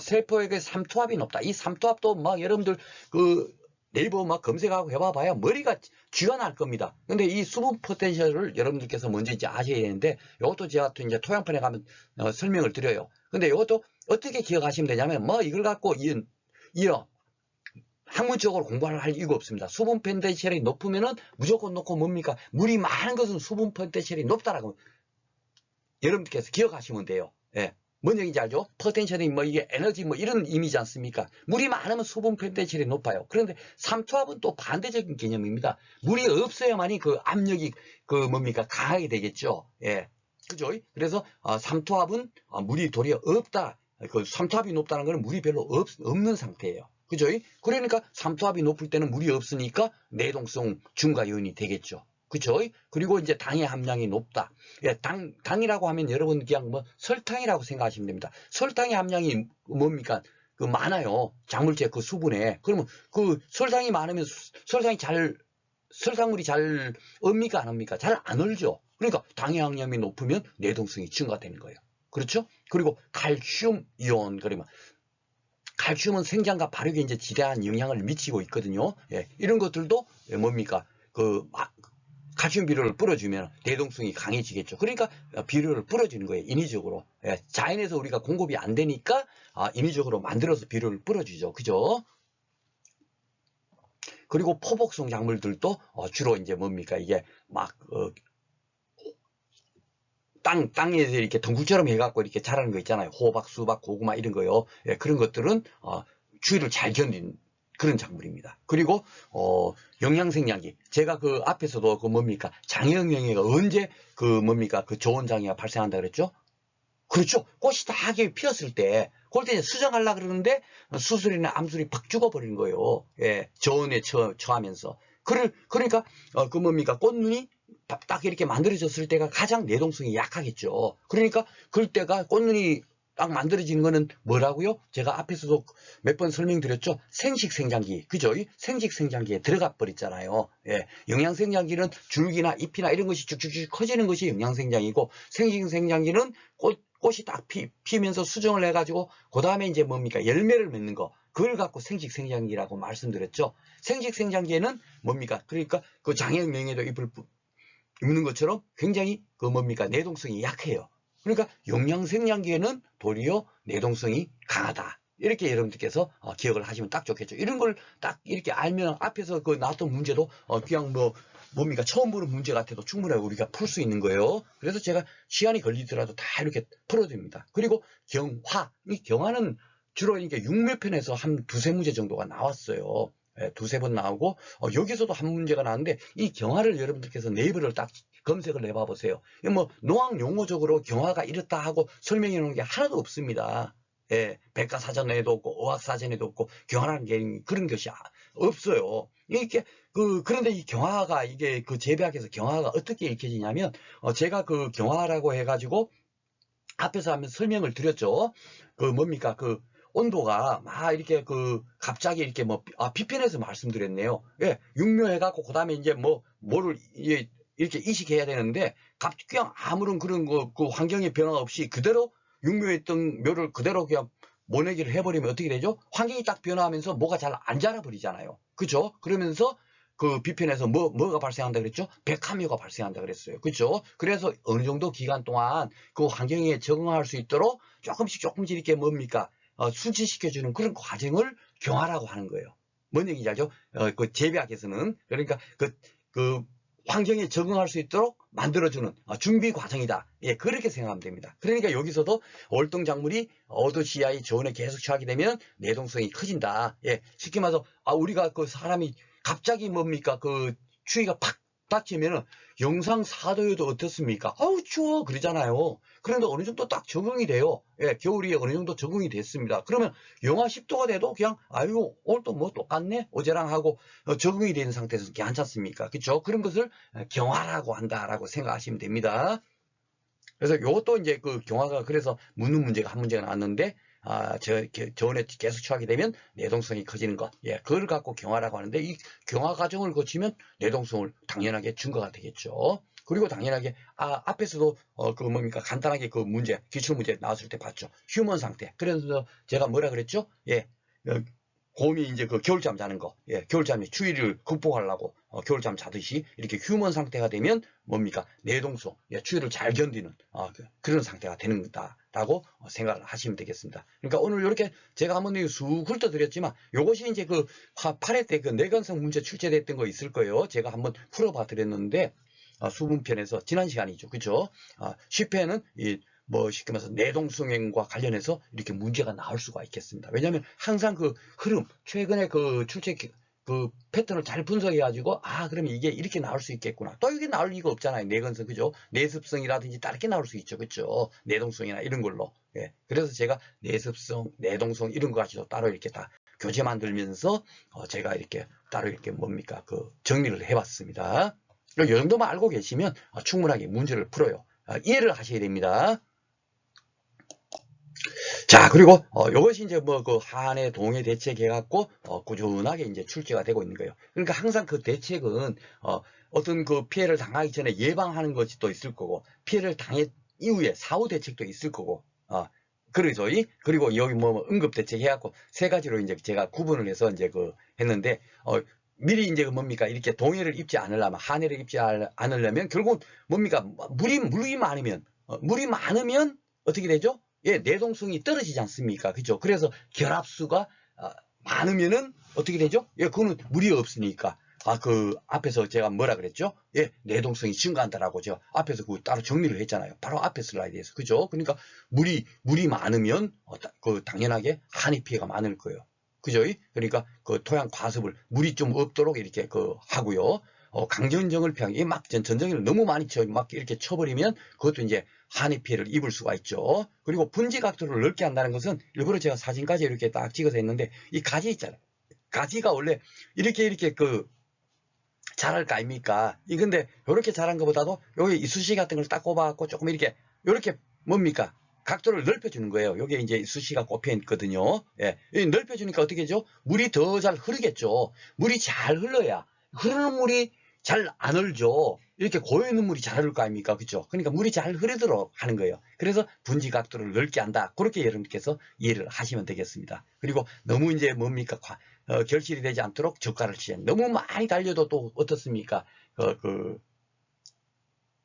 세포에게 삼투압이 높다. 이 삼투압도 막 여러분들 그 네이버 막 검색하고 해봐봐야 머리가 쥐가 날 겁니다. 근데 이 수분 포텐셜을 여러분들께서 먼저 이제 아셔야 되는데, 이것도 제가 또 이제 토양판에 가면 설명을 드려요. 근데 이것도 어떻게 기억하시면 되냐면, 뭐 이걸 갖고 이어 학문적으로 공부를 할 이유가 없습니다. 수분 포텐셜이 높으면은 무조건 높고 뭡니까? 물이 많은 것은 수분 포텐셜이 높다라고 여러분들께서 기억하시면 돼요. 예. 뭔 얘기인지 알죠? 포텐셜이 뭐 이게 에너지 뭐 이런 의미지 않습니까? 물이 많으면 수분 포텐셜이 높아요. 그런데 삼투압은 또 반대적인 개념입니다. 물이 없어야만이 그 압력이 그 뭡니까? 강하게 되겠죠. 예. 그죠? 그래서 삼투압은 물이 도리어 없다. 그 삼투압이 높다는 것은 물이 별로 없는 상태예요. 그죠? 그러니까 삼투압이 높을 때는 물이 없으니까 내동성 중과 요인이 되겠죠. 그죠? 그리고 이제 당의 함량이 높다. 예, 당이라고 하면 여러분 그냥 뭐 설탕이라고 생각하시면 됩니다. 설탕의 함량이 뭡니까? 그 많아요. 작물제 그 수분에. 그러면 그 설탕이 많으면 설탕물이 잘 옵니까? 안 옵니까? 잘 안 얼죠. 그러니까 당의 함량이 높으면 내동성이 증가되는 거예요. 그렇죠? 그리고 칼슘 이온, 그러면 칼슘은 생장과 발육에 이제 지대한 영향을 미치고 있거든요. 예, 이런 것들도 뭡니까? 칼슘 비료를 뿌려주면 내동성이 강해지겠죠. 그러니까 비료를 뿌려주는 거예요. 인위적으로. 예, 자연에서 우리가 공급이 안 되니까 인위적으로 만들어서 비료를 뿌려주죠. 그죠? 그리고 포복성 작물들도 주로 이제 뭡니까? 이게 막 땅에서 이렇게 덩굴처럼 해갖고 이렇게 자라는 거 있잖아요. 호박, 수박, 고구마 이런 거요. 예, 그런 것들은 추위를 잘 견딘 그런 작물입니다. 그리고 영양생장기, 제가 그 앞에서도 그 뭡니까 장애영명회가 언제 그 뭡니까 그 저온 장애가 발생한다 그랬죠? 그렇죠. 꽃이 다 피었을 때 그럴 때 이제 수정하려고 그러는데 수술이나 암술이 팍 죽어버리는 거예요. 예, 저온에 처하면서. 그러니까 그 뭡니까 꽃눈이 딱 이렇게 만들어졌을 때가 가장 내동성이 약하겠죠. 그러니까 그때가 꽃눈이 딱 만들어지는 거는 뭐라고요? 제가 앞에서도 몇 번 설명드렸죠. 생식생장기, 그죠? 생식생장기에 들어가 버렸잖아요. 예, 영양생장기는 줄기나 잎이나 이런 것이 쭉쭉쭉 커지는 것이 영양생장이고, 생식생장기는 꽃이 딱 피면서 수정을 해가지고 그 다음에 이제 뭡니까 열매를 맺는 거, 그걸 갖고 생식생장기라고 말씀드렸죠. 생식생장기에는 뭡니까? 그러니까 그 장애명에도 입는 것처럼 굉장히 그 뭡니까 내동성이 약해요. 그러니까 영양생장기에는 도리어 내동성이 강하다. 이렇게 여러분들께서 기억을 하시면 딱 좋겠죠. 이런 걸 딱 이렇게 알면 앞에서 그 나왔던 문제도 그냥 뭡니까 처음 보는 문제 같아도 충분하게 우리가 풀 수 있는 거예요. 그래서 제가 시간이 걸리더라도 다 이렇게 풀어드립니다. 그리고 경화, 이 경화는 주로 이렇게 육묘편에서 한 두세 문제 정도가 나왔어요. 두세 번 나오고 여기서도 한 문제가 나왔는데, 이 경화를 여러분들께서 네이버를 딱 검색을 해봐 보세요. 뭐 농학 용어적으로 경화가 이렇다 하고 설명해 놓은 게 하나도 없습니다. 예, 백과사전에도 없고 어학사전에도 없고 경화라는 게 그런 것이 없어요. 이게 그런데 이 경화가 이게 그 재배학에서 경화가 어떻게 읽혀지냐면 제가 그 경화라고 해가지고 앞에서 한번 설명을 드렸죠. 그 뭡니까 그 온도가 막 이렇게 갑자기 이렇게 비편에서 말씀드렸네요. 예, 육묘해갖고 그 다음에 이제 뭐를 이렇게 이식해야 되는데 그냥 아무런 그런 그 환경의 변화 없이 그대로 육묘했던 묘를 그대로 그냥 모내기를 해버리면 어떻게 되죠? 환경이 딱 변화하면서 뭐가 잘 안 자라버리잖아요. 그죠? 그러면서 그 비편에서 뭐가 발생한다 그랬죠? 백합묘가 발생한다 그랬어요. 그죠? 그래서 어느 정도 기간 동안 그 환경에 적응할 수 있도록 조금씩 이렇게 뭡니까? 순치시켜주는 그런 과정을 경화라고 하는 거예요. 뭔 얘기인지 알죠? 그 재배학에서는. 그러니까 그 환경에 적응할 수 있도록 만들어주는 준비 과정이다. 예, 그렇게 생각하면 됩니다. 그러니까 여기서도 월동작물이 어도시야의 저온에 계속 처하게 되면 내동성이 커진다. 예, 쉽게 말해서 우리가 그 사람이 갑자기 뭡니까 그 추위가 팍 닥치면은 영상 4도여도 어떻습니까? 아우 추워 그러잖아요. 그런데 어느 정도 딱 적응이 돼요. 예, 겨울이 어느 정도 적응이 됐습니다. 그러면 영하 10도가 돼도 그냥 아유 오늘 또 뭐 똑같네 어제랑 하고 적응이 되는 상태에서 괜찮습니까? 그렇죠? 그런 것을 경화라고 한다라고 생각하시면 됩니다. 그래서 이것도 이제 그 경화가 그래서 묻는 문제가 한 문제가 나왔는데 저온에 계속 처하게 되면 내동성이 커지는 것. 예, 그걸 갖고 경화라고 하는데 이 경화 과정을 거치면 내동성을 당연하게 증가가 되겠죠. 그리고 당연하게 앞에서도 그 뭡니까 간단하게 그 문제 기출 문제 나왔을 때 봤죠. 휴먼 상태. 그래서 제가 뭐라 그랬죠? 예, 곰이 이제 그 겨울잠 자는 거, 예, 겨울잠이 추위를 극복하려고 겨울잠 자듯이 이렇게 휴먼 상태가 되면 뭡니까 내동성, 예, 추위를 잘 견디는 그런 상태가 되는 거다라고 생각을 하시면 되겠습니다. 그러니까 오늘 이렇게 제가 한번 쑥 훑어드렸지만 이것이 이제 그 8회 때 그 내건성 문제 출제됐던 거 있을 거예요. 제가 한번 풀어봐 드렸는데 수분편에서 지난 시간이죠, 그죠? 10회는 쉽게 말해서 내동성행과 관련해서 이렇게 문제가 나올 수가 있겠습니다. 왜냐하면 항상 그 흐름, 최근에 그 출제 그 패턴을 잘 분석해가지고 그러면 이게 이렇게 나올 수 있겠구나. 또 이게 나올 리가 없잖아요. 내건성, 그죠? 내습성이라든지 다르게 나올 수 있죠, 그죠? 내동성이나 이런 걸로. 예. 그래서 제가 내습성, 내동성 이런 거 가지고 따로 이렇게 다 교재 만들면서 제가 이렇게 따로 이렇게 그 정리를 해봤습니다. 이 정도만 알고 계시면 충분하게 문제를 풀어요. 이해를 하셔야 됩니다. 자, 그리고 이것이 이제 그 한해 동해 대책 해갖고 꾸준하게 이제 출제가 되고 있는 거예요. 그러니까 항상 그 대책은 어떤 그 피해를 당하기 전에 예방하는 것이 또 있을 거고, 피해를 당해 이후에 사후 대책도 있을 거고, 그리고 여기 응급 대책 해갖고 세 가지로 이제 제가 구분을 해서 이제 했는데, 미리 이제 이렇게 동해를 입지 않으려면, 한해를 입지 않으려면 결국 물이 많으면 어떻게 되죠? 예, 내동성이 떨어지지 않습니까? 그죠? 그래서 결합수가 많으면은 어떻게 되죠? 예, 그거는 물이 없으니까. 그 앞에서 제가 뭐라 그랬죠? 예, 내동성이 증가한다라고 제가 앞에서 따로 정리를 했잖아요. 바로 앞에 슬라이드에서. 그죠? 그러니까 물이 많으면 당연하게 한해 피해가 많을 거예요. 그죠? 그러니까 그 토양 과습을 물이 좀 없도록 이렇게 하고요. 강전정을 피하기, 전정을 너무 많이 이렇게 쳐버리면 그것도 이제 한해 피해를 입을 수가 있죠. 그리고 분지 각도를 넓게 한다는 것은 일부러 제가 사진까지 이렇게 딱 찍어서 했는데, 이 가지 있잖아요. 가지가 원래 이렇게 자랄 거 아닙니까? 근데 이렇게 자란 것보다도 여기 이쑤시개 같은 걸 딱 꼽아갖고 조금 이렇게 각도를 넓혀주는 거예요. 여기에 이제 이쑤시개가 꼽혀 있거든요. 예, 넓혀주니까 어떻게 되죠? 물이 더 잘 흐르겠죠. 물이 잘 흘러야, 흐르는 물이 잘 안 흘죠. 이렇게 고여있는 물이 잘 흐를 거 아닙니까? 그죠? 그러니까 물이 잘 흐르도록 하는 거예요. 그래서 분지 각도를 넓게 한다. 그렇게 여러분께서 이해를 하시면 되겠습니다. 그리고 너무 이제 결실이 되지 않도록 젓갈을 치자. 너무 많이 달려도 또 어떻습니까?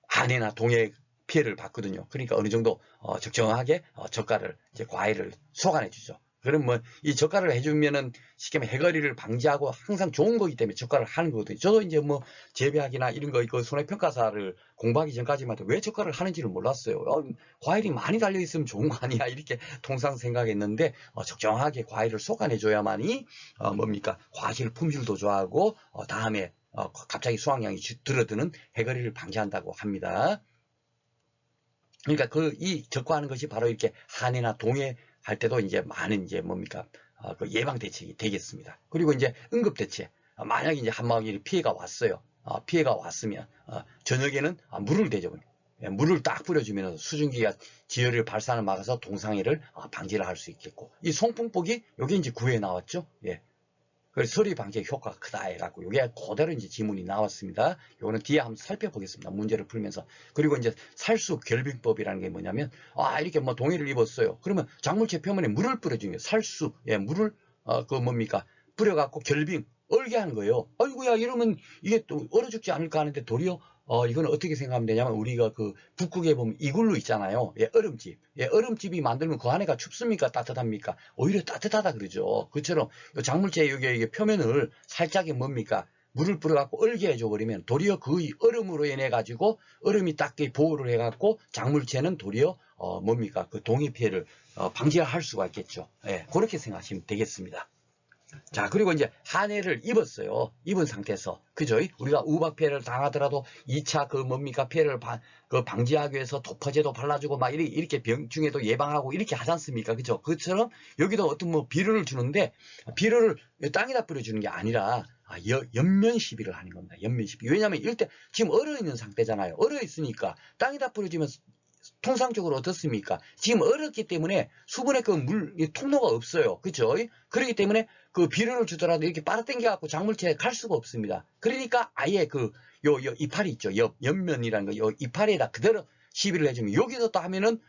한해나 동해 피해를 받거든요. 그러니까 어느 정도 적정하게 젓갈을 이제 과일을 소간해 주죠. 그럼 이 젓갈을 해주면은 쉽게 말해 해거리를 방지하고 항상 좋은 거기 때문에 젓갈을 하는 거거든요. 저도 이제 재배학이나 이런 거 손해평가사를 공부하기 전까지만 해도 왜 젓갈을 하는지를 몰랐어요. 과일이 많이 달려 있으면 좋은 거 아니야 이렇게 통상 생각했는데 적정하게 과일을 솎아내 줘야만이 과실 품질도 좋아하고 다음에 갑자기 수확량이 줄어드는 해거리를 방지한다고 합니다. 그러니까 이 적과하는 것이 바로 이렇게 한해나 동해 할 때도 이제 많은 그 예방 대책이 되겠습니다. 그리고 이제 응급 대책. 만약에 이제 한방에 피해가 왔어요. 피해가 왔으면 저녁에는 물을 대죠. 물을 딱 뿌려주면 수증기가 지혈을 발산을 막아서 동상해를 방지를 할 수 있겠고, 이 송풍복이 여기 이제 9회에 나왔죠. 예. 그래서 서리 방지에 효과가 크다 해갖고 이게 그대로 이제 지문이 나왔습니다. 이거는 뒤에 한번 살펴보겠습니다. 문제를 풀면서. 그리고 이제 살수 결빙법이라는 게 뭐냐면 이렇게 동해를 입었어요. 그러면 작물체 표면에 물을 뿌려주면 살수, 물을 뿌려갖고 결빙 얼게 하는 거예요. 아이고야 이러면 이게 또 얼어 죽지 않을까 하는데 도리어 이건 어떻게 생각하면 되냐면, 우리가 북극에 보면 이글루 있잖아요. 예, 얼음집. 예, 얼음집이 만들면 그 안에가 춥습니까? 따뜻합니까? 오히려 따뜻하다 그러죠. 그처럼 작물체 여기 표면을 살짝에 물을 뿌려갖고 얼게 해줘버리면 도리어 그 얼음으로 인해 가지고 얼음이 딱 보호를 해갖고 작물체는 도리어 그 동해 피해를 방지할 수가 있겠죠. 예, 그렇게 생각하시면 되겠습니다. 자, 그리고 이제 한해를 입었어요. 입은 상태에서. 그죠? 우리가 우박 피해를 당하더라도 2차 피해를 방지하기 위해서 도퍼제도 발라주고 이렇게 병중에도 예방하고 이렇게 하지 않습니까? 그죠? 그처럼 여기도 어떤 비료를 주는데, 비료를 땅에다 뿌려주는 게 아니라 연면 시비를 하는 겁니다. 연면 시비. 왜냐하면 지금 얼어 있는 상태잖아요. 얼어 있으니까 땅에다 뿌려주면 통상적으로 어떻습니까? 지금 얼었기 때문에 수분의 그 통로가 없어요. 그죠? 그렇기 때문에 그 비료를 주더라도 이렇게 빨아당겨갖고 작물체에 갈 수가 없습니다. 그러니까 아예 요 이파리 있죠. 옆면이라는 거, 요 이파리에다 그대로 시비를 해주면 여기서 또 하면은,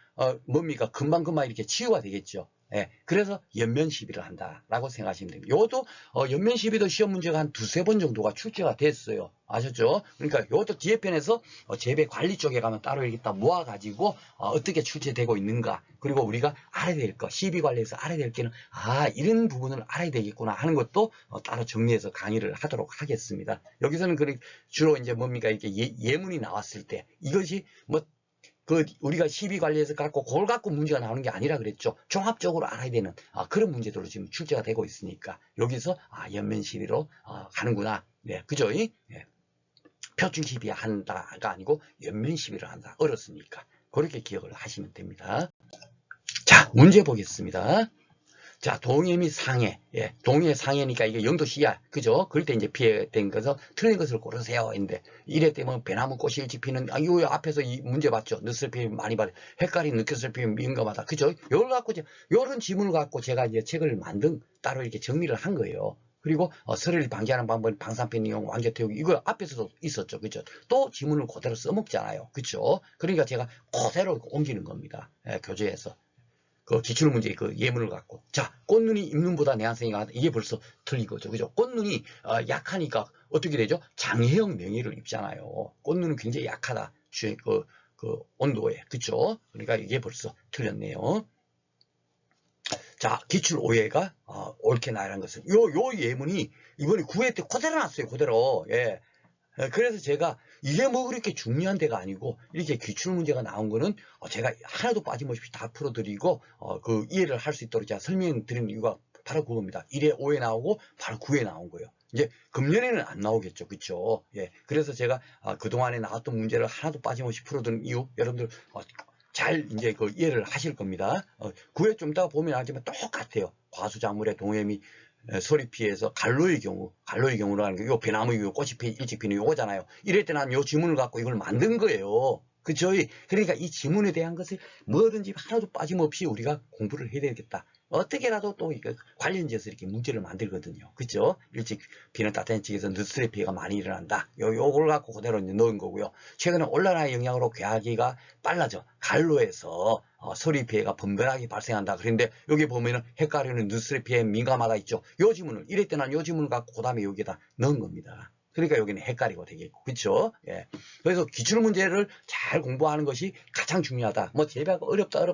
뭡니까? 금방금방 이렇게 치유가 되겠죠. 예, 그래서 옆면 시비를 한다라고 생각하시면 됩니다. 이것도 옆면 시비도 시험 문제가 한 두세 번 정도가 출제가 됐어요. 아셨죠? 그러니까 이것도 뒤에 편에서 재배 관리 쪽에 가면 따로 이렇게 딱 모아가지고 어떻게 출제되고 있는가, 그리고 우리가 알아야 될 거, 시비 관리에서 알아야 될 게는 이런 부분을 알아야 되겠구나 하는 것도 따로 정리해서 강의를 하도록 하겠습니다. 여기서는 주로 이제 뭡니까, 이렇게 예문이 나왔을 때 이것이 뭐 우리가 시비 관리해서 갖고 그걸 갖고 문제가 나오는 게 아니라 그랬죠. 종합적으로 알아야 되는 그런 문제들로 지금 출제가 되고 있으니까 여기서 옆면 시비로 가는구나. 네, 그죠? 네. 표준 시비 한다가 아니고 옆면 시비를 한다. 어렵습니까? 그렇게 기억을 하시면 됩니다. 자, 문제 보겠습니다. 자, 동해 및 상해. 예, 동해 상해니까 이게 영도시야. 그죠? 그럴 때 이제 피해된 것은 틀린 것을 고르세요. 인데, 이래 때문에 배나무 꽃이 일찍 피는, 요 앞에서 이 문제 봤죠? 늦슬피 많이 받아. 헷갈리 늦슬피 민감하다. 그죠? 요걸 갖고, 요런 지문을 갖고 제가 이제 책을 따로 이렇게 정리를 한 거예요. 그리고 설을 방지하는 방법은 방사편 이용, 완결 태우기, 이거 앞에서도 있었죠. 그죠? 또 지문을 그대로 써먹잖아요. 그죠? 그러니까 제가 그대로 옮기는 겁니다. 예, 교재에서. 그 기출문제 그 예문을 갖고, 자, 꽃눈이 잎눈보다 내한성이 강하다. 이게 벌써 틀린 거죠. 그죠? 꽃눈이 약하니까 어떻게 되죠? 장애형 명의를 입잖아요. 꽃눈은 굉장히 약하다. 그 온도에. 그죠? 그러니까 이게 벌써 틀렸네요. 자, 기출 오해가 옳게 나열한 것은 요 예문이 이번에 9회 때 그대로 났어요. 그대로. 예. 그래서 제가 이게 뭐 그렇게 중요한 데가 아니고 이렇게 기출문제가 나온 거는 제가 하나도 빠짐없이 다 풀어드리고 그 이해를 할 수 있도록 제가 설명드리는 이유가 바로 그겁니다. 1회 5회 나오고 바로 9회 나온 거예요. 이제 금년에는 안 나오겠죠. 그쵸? 예. 그래서 제가 그동안에 나왔던 문제를 하나도 빠짐없이 풀어드린 이유, 여러분들 잘 이제 그 이해를 하실 겁니다. 9회 좀 이따가 보면 알지만 똑같아요. 과수작물의 동해 및 소리 피해서 갈로의 경우라는 게, 요 배나무 꽃이 일찍 피는 요거잖아요. 이럴 때 난 요 지문을 갖고 이걸 만든 거예요. 그죠? 그러니까 이 지문에 대한 것을 뭐든지 하나도 빠짐없이 우리가 공부를 해야 되겠다. 어떻게라도 또 관련지어서 이렇게 문제를 만들거든요. 그죠? 일찍 비는 따뜻한 지역에서 늦술의 피해가 많이 일어난다. 요걸 갖고 그대로 이제 넣은 거고요. 최근에 온난화의 영향으로 개화기가 빨라져 갈로에서 소리 피해가 번번하게 발생한다. 그런데 여기 보면은 헷갈리는 늦술의 피해에 민감하다 있죠. 요 지문을, 이럴 때는 요 지문을 갖고 그 다음에 여기에다 넣은 겁니다. 그러니까 여기는 헷갈리고 되겠고, 그쵸? 예. 그래서 기출문제를 잘 공부하는 것이 가장 중요하다. 뭐, 재배가 어렵다,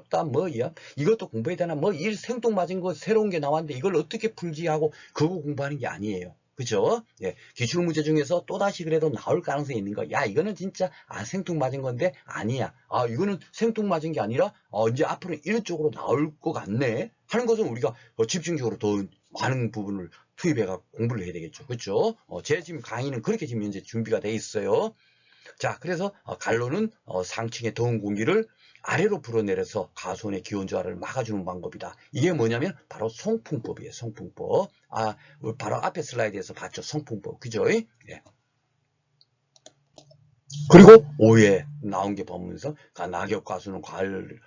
이것도 공부해야 되나, 일 생뚱맞은 거 새로운 게 나왔는데 이걸 어떻게 풀지 하고 그거 공부하는 게 아니에요. 그죠? 예. 기출문제 중에서 또다시 그래도 나올 가능성이 있는 거. 야, 이거는 진짜, 생뚱맞은 건데, 아니야. 이거는 생뚱맞은 게 아니라, 이제 앞으로 이런 쪽으로 나올 것 같네. 하는 것은 우리가 집중적으로 더 많은 부분을 투입해가 공부를 해야 되겠죠. 그렇죠? 제 지금 강의는 그렇게 지금 현재 준비가 돼 있어요. 자, 그래서 갈로는 상층의 더운 공기를 아래로 불어내려서 가수원의 기온 저하를 막아주는 방법이다. 이게 뭐냐면 바로 송풍법이에요. 송풍법. 바로 앞에 슬라이드에서 봤죠. 송풍법. 그죠? 예. 그리고 5회 나온 게 보면서 낙엽 가수는 가을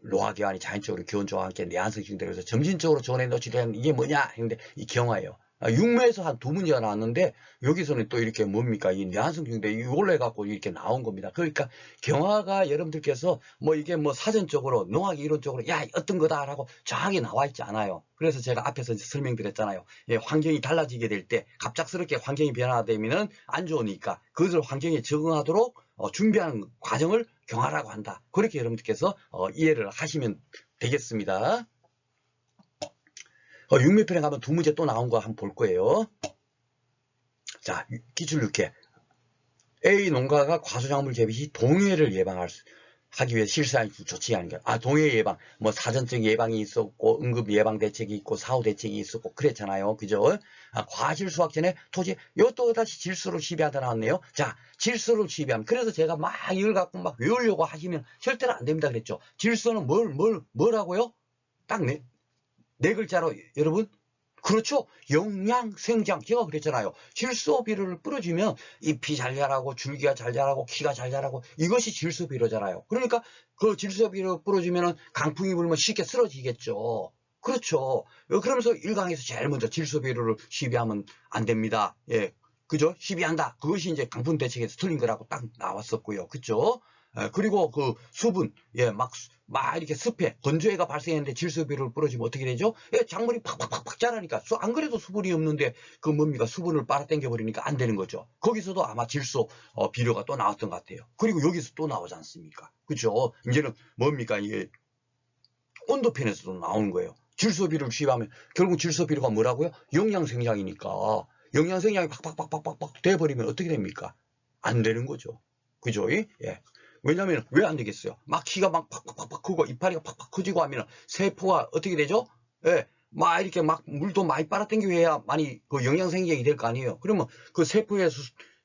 로하기환이 자연적으로 기온 저하와 함께 내한성 증대로서 점진적으로 전해 노출된 이게 뭐냐 했는데 이 경화예요. 육매에서 한 2문제가 나왔는데 여기서는 또 이렇게 뭡니까 이 내한성 증대 이걸로 해갖고 이렇게 나온 겁니다. 그러니까 경화가 여러분들께서 뭐 이게 뭐 사전적으로 농학이 이론적으로 야 어떤 거다라고 정확하게 나와 있지 않아요. 그래서 제가 앞에서 설명드렸잖아요. 예, 환경이 달라지게 될 때 갑작스럽게 환경이 변화되면은 안 좋으니까 그것을 환경에 적응하도록 준비하는 과정을 경화라고 한다. 그렇게 여러분들께서 이해를 하시면 되겠습니다. 육매편에 가면 2문제 또 나온 거 한번 볼 거예요. 자, 기출 6회. A 농가가 과수작물 재배 시 동해를 하기 위해 실시한 조치하는 거예요. 동해 예방, 뭐 사전적 예방이 있었고, 응급 예방 대책이 있고, 사후 대책이 있었고, 그랬잖아요. 그죠? 과실 수확 전에 토지, 이것도 다시 질소를 시비하다 나왔네요. 자, 질소를 시비하면, 그래서 제가 막 이걸 갖고 막 외우려고 하시면 절대로 안 됩니다. 그랬죠. 질소는 뭐라고요? 딱 네 글자로, 여러분, 그렇죠. 영양, 생장. 제가 그랬잖아요. 질소 비료를 뿌려주면 잎이 잘 자라고 줄기가 잘 자라고 키가 잘 자라고 이것이 질소 비료잖아요. 그러니까 그 질소 비료 뿌려주면 강풍이 불면 쉽게 쓰러지겠죠. 그렇죠. 그러면서 일강에서 제일 먼저 질소 비료를 시비하면 안 됩니다. 예. 그죠? 시비한다. 그것이 이제 강풍 대책에서 틀린 거라고 딱 나왔었고요. 그죠? 그리고 그 수분, 예, 막 이렇게 습해, 건조해가 발생했는데 질소비료를 뿌려주면 어떻게 되죠? 예, 작물이 팍팍팍팍 자라니까, 안 그래도 수분이 없는데, 그 뭡니까? 수분을 빨아당겨 버리니까 안 되는 거죠. 거기서도 아마 질소, 비료가 또 나왔던 것 같아요. 그리고 여기서 또 나오지 않습니까? 그죠? 이제는 뭡니까? 이게 온도편에서도 나오는 거예요. 질소비료를 시험하면, 결국 질소비료가 뭐라고요? 영양생장이니까. 영양생장이 팍팍팍팍팍 돼버리면 어떻게 됩니까? 안 되는 거죠. 그죠? 예. 왜냐면 왜 안 되겠어요? 막 키가 막 팍팍팍팍 크고 이파리가 팍팍 커지고 하면 세포가 어떻게 되죠? 예. 막 이렇게 막 물도 많이 빨아당겨야 많이 그 영양생장이 될 거 아니에요. 그러면 그 세포의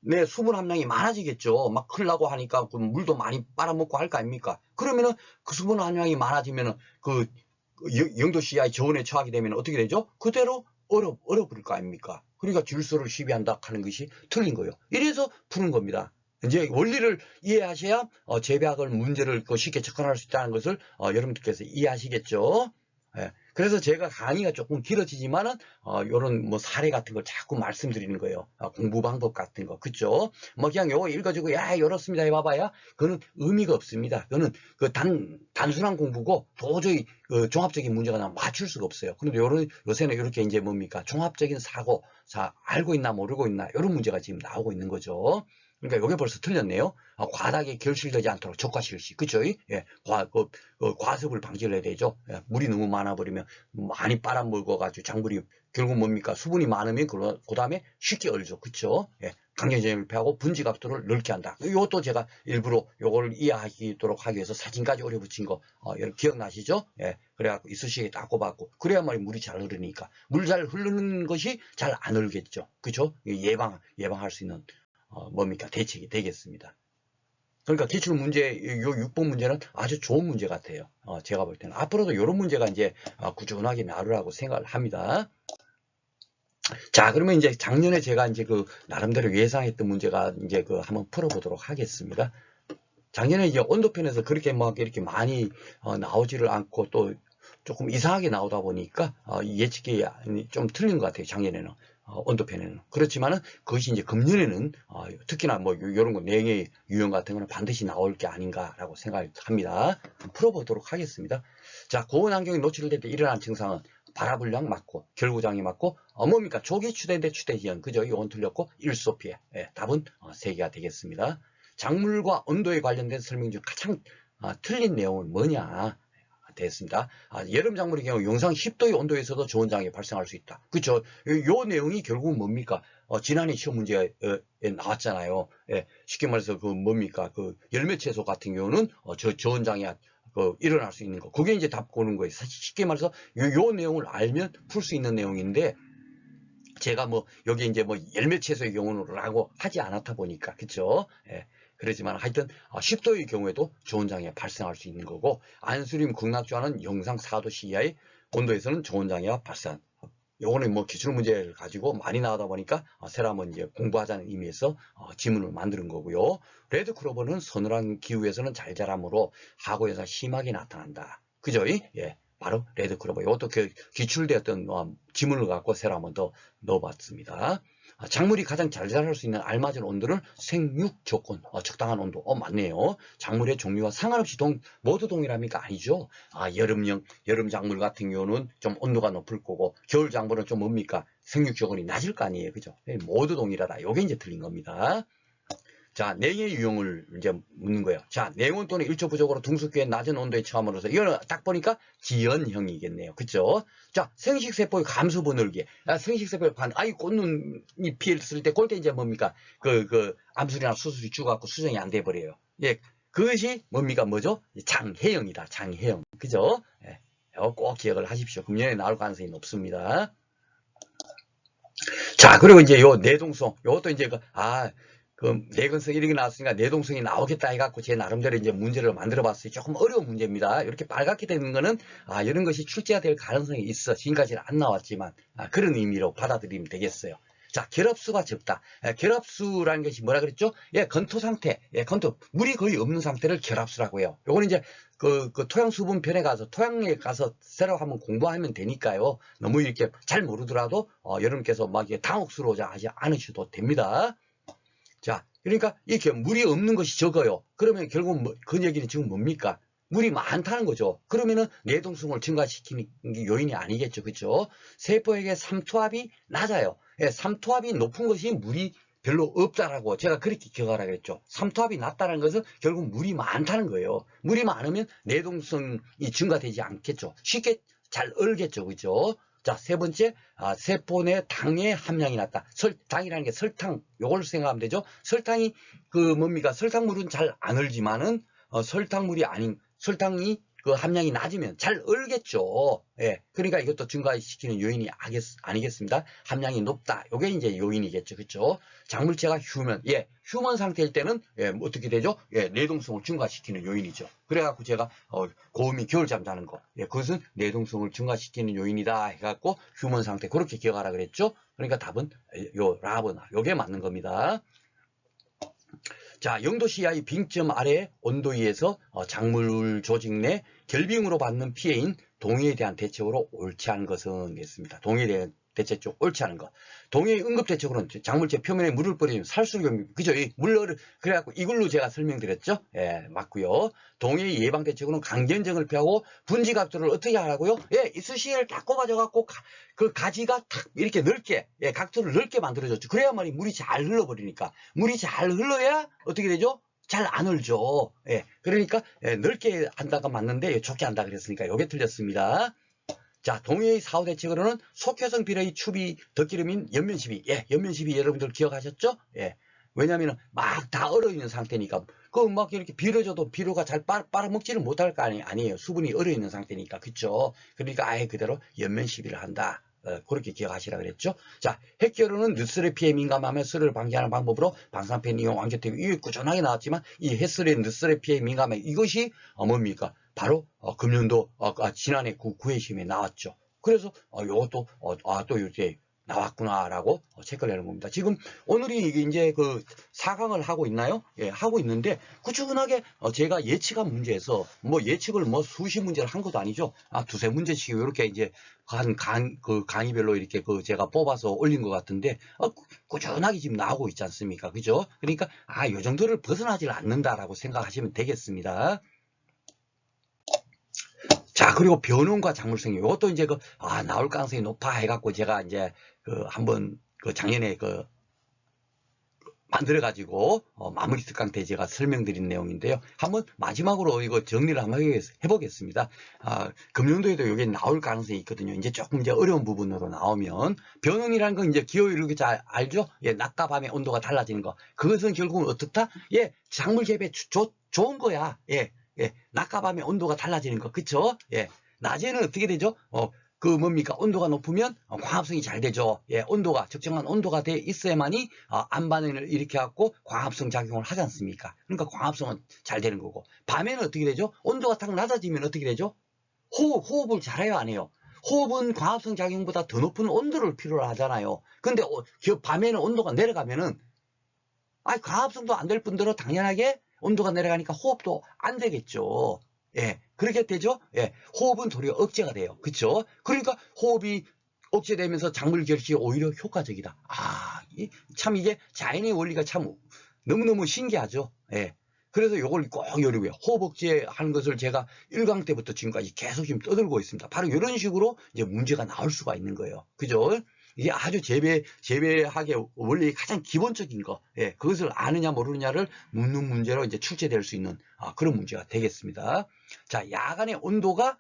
내 수분 함량이 많아지겠죠. 막 클라고 하니까 그 물도 많이 빨아먹고 할 거 아닙니까? 그러면은 그 수분 함량이 많아지면은 그 영도 CI 저온에 처하게 되면 어떻게 되죠? 그대로 얼어버릴 거 아닙니까? 그러니까 질소를 시비한다 하는 것이 틀린 거예요. 이래서 푸는 겁니다. 이제 원리를 이해하셔야 재배학을 문제를 쉽게 접근할 수 있다는 것을 여러분들께서 이해하시겠죠. 예, 그래서 제가 강의가 조금 길어지지만은 요런 뭐 사례 같은 걸 자꾸 말씀드리는 거예요. 공부 방법 같은 거, 그죠? 뭐 그냥 요거 읽어주고 야 이렇습니다 해봐봐야 그거는 의미가 없습니다. 그거는 그 단순한 공부고 도저히 그 종합적인 문제가 나면 맞출 수가 없어요. 그런데 요새는 이렇게 이제 뭡니까? 종합적인 사고, 알고 있나 모르고 있나 이런 문제가 지금 나오고 있는 거죠. 그러니까 이게 벌써 틀렸네요. 과다하게 결실되지 않도록 적과실시, 그죠? 예, 과습을 방지를 해야 되죠. 예, 물이 너무 많아버리면 많이 빨아먹어가지고 작물이 결국 뭡니까? 수분이 많으면 그 다음에 쉽게 얼죠, 그죠? 예, 강경제를 패하고 분지각도를 넓게 한다. 이것도 제가 일부러 요걸 이해하도록 하기 위해서 사진까지 오려 붙인 거 기억나시죠? 예, 그래갖고 이쑤시개 딱 꼽았고 그래야만 물이 잘 흐르니까 물 잘 흐르는 것이 잘 안 흐르겠죠, 그죠? 예방할 수 있는 뭡니까? 대책이 되겠습니다. 그러니까 기출문제, 요 6번 문제는 아주 좋은 문제 같아요. 제가 볼 때는. 앞으로도 이런 문제가 이제 꾸준하게 나오라고 생각을 합니다. 자, 그러면 이제 작년에 제가 이제 그 나름대로 예상했던 문제가 이제 그 한번 풀어보도록 하겠습니다. 작년에 이제 온도편에서 그렇게 막 이렇게 많이 나오지를 않고 또 조금 이상하게 나오다 보니까 예측이 좀 틀린 것 같아요. 작년에는. 온도편에는. 그렇지만은 그것이 이제 금년에는 특히나 뭐 이런 거 냉의 유형 같은 거는 반드시 나올 게 아닌가라고 생각합니다. 풀어보도록 하겠습니다. 자, 고온 환경에 노출될 때 일어난 증상은 발화불량 맞고 결구장애 맞고 뭡니까? 조기 추대인데 추대지연. 그죠? 이건 틀렸고 일소 피해. 예, 답은 3개가 되겠습니다. 작물과 온도에 관련된 설명 중 가장 틀린 내용은 뭐냐? 됐습니다. 여름 작물의 경우 영상 10도의 온도에서도 저온 장애 발생할 수 있다. 그렇죠? 요 내용이 결국은 뭡니까? 지난해 시험 문제에 나왔잖아요. 예, 쉽게 말해서 그 뭡니까? 그 열매 채소 같은 경우는 저온 장애 일어날 수 있는 거. 그게 이제 답 고는 거예요. 사실 쉽게 말해서 요 내용을 알면 풀 수 있는 내용인데 제가 뭐 여기 이제 뭐 열매 채소의 경우라고 하지 않았다 보니까 그렇죠? 예. 그렇지만 하여튼 10도의 경우에도 저온 장애가 발생할 수 있는 거고 안수림 극락주화는 영상 4도 이하의 온도에서는 저온 장애가 발생. 요거는 뭐 기출 문제를 가지고 많이 나오다 보니까 새로 한번 이제 공부하자는 의미에서 지문을 만드는 거고요. 레드 크로버는 서늘한 기후에서는 잘 자라므로 하고 현상 심하게 나타난다. 그죠? 예. 바로 레드 크로버. 이것도 기출되었던 지문을 갖고 새로 한번 더 넣어봤습니다. 작물이 가장 잘 자랄 수 있는 알맞은 온도는 생육 조건, 적당한 온도. 맞네요. 작물의 종류와 상관없이 모두 동일합니까? 아니죠. 여름 작물 같은 경우는 좀 온도가 높을 거고, 겨울 작물은 좀 뭡니까? 생육 조건이 낮을 거 아니에요. 그죠? 모두 동일하다. 요게 이제 틀린 겁니다. 자, 냉의 유형을 이제 묻는 거예요. 자, 냉온도는 일조 부족으로 둥숙기에 낮은 온도에 처함으로써 이거는 딱 보니까 지연형이겠네요. 그쵸? 자, 생식세포의 감수부 늘기. 생식세포의 꽃눈이 피었을 때 그때 이제 뭡니까? 암술이나 수술이 죽어갖고 수정이 안 돼버려요. 예. 그것이 뭡니까? 뭐죠? 장해형이다. 장해형. 그죠? 예. 꼭 기억을 하십시오. 금년에 나올 가능성이 높습니다. 자, 그리고 이제 요 내동성. 요것도 이제 그 내근성 이렇게 나왔으니까 내동성이 나오겠다 해갖고 제 나름대로 이제 문제를 만들어 봤어요. 조금 어려운 문제입니다. 이렇게 빨갛게 되는 거는 이런 것이 출제가 될 가능성이 있어. 지금까지는 안 나왔지만 그런 의미로 받아들이면 되겠어요. 자, 결합수가 적다. 결합수라는 것이 뭐라 그랬죠? 건토 상태, 건토 물이 거의 없는 상태를 결합수라고 해요. 요거는 이제 그 토양 수분 편에 가서 토양에 가서 새로 한번 공부하면 되니까요. 너무 이렇게 잘 모르더라도 여러분께서 막 당혹스러워하지 않으셔도 됩니다. 자, 그러니까 이렇게 물이 없는 것이 적어요. 그러면 결국 그 얘기는 지금 뭡니까? 물이 많다는 거죠. 그러면은 내동성을 증가시키는 게 요인이 아니겠죠. 그죠? 세포에게 삼투압이 낮아요. 삼투압이 높은 것이 물이 별로 없다라고 제가 그렇게 기억하라고 했죠. 삼투압이 낮다는 것은 결국 물이 많다는 거예요. 물이 많으면 내동성이 증가되지 않겠죠. 쉽게 잘 얼겠죠. 그죠? 자, 세 번째, 세포 내 당의 함량이 낮다. 당이라는 게 설탕, 요걸 생각하면 되죠. 설탕이 뭡니까? 설탕물은 잘 안 얼지만은 설탕물이 아닌 설탕이 그 함량이 낮으면 잘 얼겠죠. 그러니까 이것도 증가시키는 요인이 아니겠습니다. 함량이 높다. 요게 이제 요인이겠죠. 그렇죠? 작물체가 휴먼 상태일 때는 어떻게 되죠? 내동성을 증가시키는 요인이죠. 그래갖고 제가 고음이 겨울잠 자는 거, 그것은 내동성을 증가시키는 요인이다 해갖고 휴먼 상태 그렇게 기억하라 그랬죠. 그러니까 답은 요 라버나 요게 맞는 겁니다. 자, 0도 이하의 빙점 아래 온도위에서 작물 조직 내 결빙으로 받는 피해인 동해에 대한 대책으로 옳지 않은 것은 됐습니다. 동해에 대한 대책 쪽 옳지 않은 것. 동해의 응급 대책으로는 작물체 표면에 물을 뿌리면 살수경, 그죠? 그래갖고 이걸로 제가 설명드렸죠? 맞고요. 동해의 예방 대책으로는 강견정을 피하고 분지 각도를 어떻게 하라고요? 이쑤시개를 딱 꼽아줘갖고 그 가지가 탁 이렇게 넓게, 각도를 넓게 만들어줬죠. 그래야만이 물이 잘 흘러버리니까. 물이 잘 흘러야 어떻게 되죠? 잘 안 흘죠. 그러니까 넓게 한다가 맞는데 좁게 한다 그랬으니까 요게 틀렸습니다. 자, 동해의 사후 대책으로는 속효성 비료의 추비 덧기름인 연면시비. 연면시비 여러분들 기억하셨죠? 왜냐면은 막 다 얼어있는 상태니까. 막 이렇게 비료줘도 비료가 잘 빨아먹지를 못할 거 아니에요. 수분이 얼어있는 상태니까. 그쵸? 그러니까 아예 그대로 연면시비를 한다. 그렇게 기억하시라 그랬죠. 자, 핵기류는 늦술의 피해 민감하며 술을 방지하는 방법으로 방사팬 이용, 안개테이프 이게 꾸준하게 나왔지만 이 햇술의 늦술의 피해 민감해 이것이 뭡니까? 바로 금년도 지난해 9회 시험에 나왔죠. 그래서 이것도 또 이렇게 나왔구나라고 체크를 하는 겁니다. 지금 오늘이 이제 그 4강을 하고 있나요? 하고 있는데 꾸준하게 제가 예측한 문제에서 예측을 수십 문제를 한 것도 아니죠. 두세 문제씩 이렇게 이제 강의별로 이렇게 제가 뽑아서 올린 것 같은데 꾸준하게 지금 나오고 있지 않습니까? 그죠? 그러니까 요 정도를 벗어나질 않는다라고 생각하시면 되겠습니다. 자, 그리고 변온과 작물성이 이것도 이제 나올 가능성이 높아 해갖고 제가 이제 한번 작년에 만들어가지고 마무리 특강 때 제가 설명드린 내용인데요. 한번 마지막으로 이거 정리를 한번 해보겠습니다. 금년도에도 이게 나올 가능성이 있거든요. 이제 조금 이제 어려운 부분으로 나오면 변온이라는 건 이제 기후 이렇게 잘 알죠? 낮과 밤의 온도가 달라지는 거. 그것은 결국은 어떻다? 작물 재배에 좋은 거야. 낮과 밤의 온도가 달라지는 거. 그쵸? 낮에는 어떻게 되죠? 온도가 높으면 광합성이 잘 되죠. 온도가 적정한 온도가 돼 있어야만이 안반응을 일으켜갖고 광합성 작용을 하지 않습니까? 그러니까 광합성은 잘 되는 거고. 밤에는 어떻게 되죠? 온도가 딱 낮아지면 어떻게 되죠? 호흡을 잘해요, 안 해요? 호흡은 광합성 작용보다 더 높은 온도를 필요로 하잖아요. 근데 밤에는 온도가 내려가면은 광합성도 안 될 뿐더러 당연하게 온도가 내려가니까 호흡도 안 되겠죠. 그렇게 되죠. 호흡은 도리어 억제가 돼요. 그쵸? 그러니까 호흡이 억제되면서 작물 결실이 오히려 효과적이다. 참 이게 자연의 원리가 참 너무너무 신기하죠. 그래서 요걸 꼭 여러분이 호흡 억제하는 것을 제가 1강 때부터 지금까지 계속 지금 떠들고 있습니다. 바로 이런 식으로 이제 문제가 나올 수가 있는 거예요. 그죠? 이게 아주 재배학의 원리 가장 기본적인 거, 그것을 아느냐 모르느냐를 묻는 문제로 이제 출제될 수 있는 그런 문제가 되겠습니다. 자, 야간의 온도가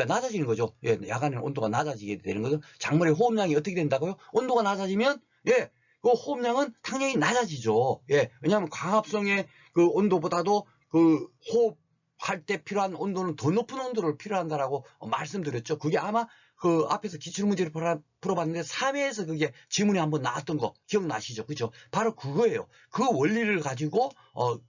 낮아지는 거죠. 야간의 온도가 낮아지게 되는 것은 작물의 호흡량이 어떻게 된다고요? 온도가 낮아지면 그 호흡량은 당연히 낮아지죠. 왜냐하면 광합성의 그 온도보다도 호흡할 때 필요한 온도는 더 높은 온도를 필요한다라고 말씀드렸죠. 그게 아마 그 앞에서 기출문제를 풀어봤는데 3회에서 그게 지문이 한번 나왔던 거 기억나시죠? 그죠? 바로 그거예요. 그 원리를 가지고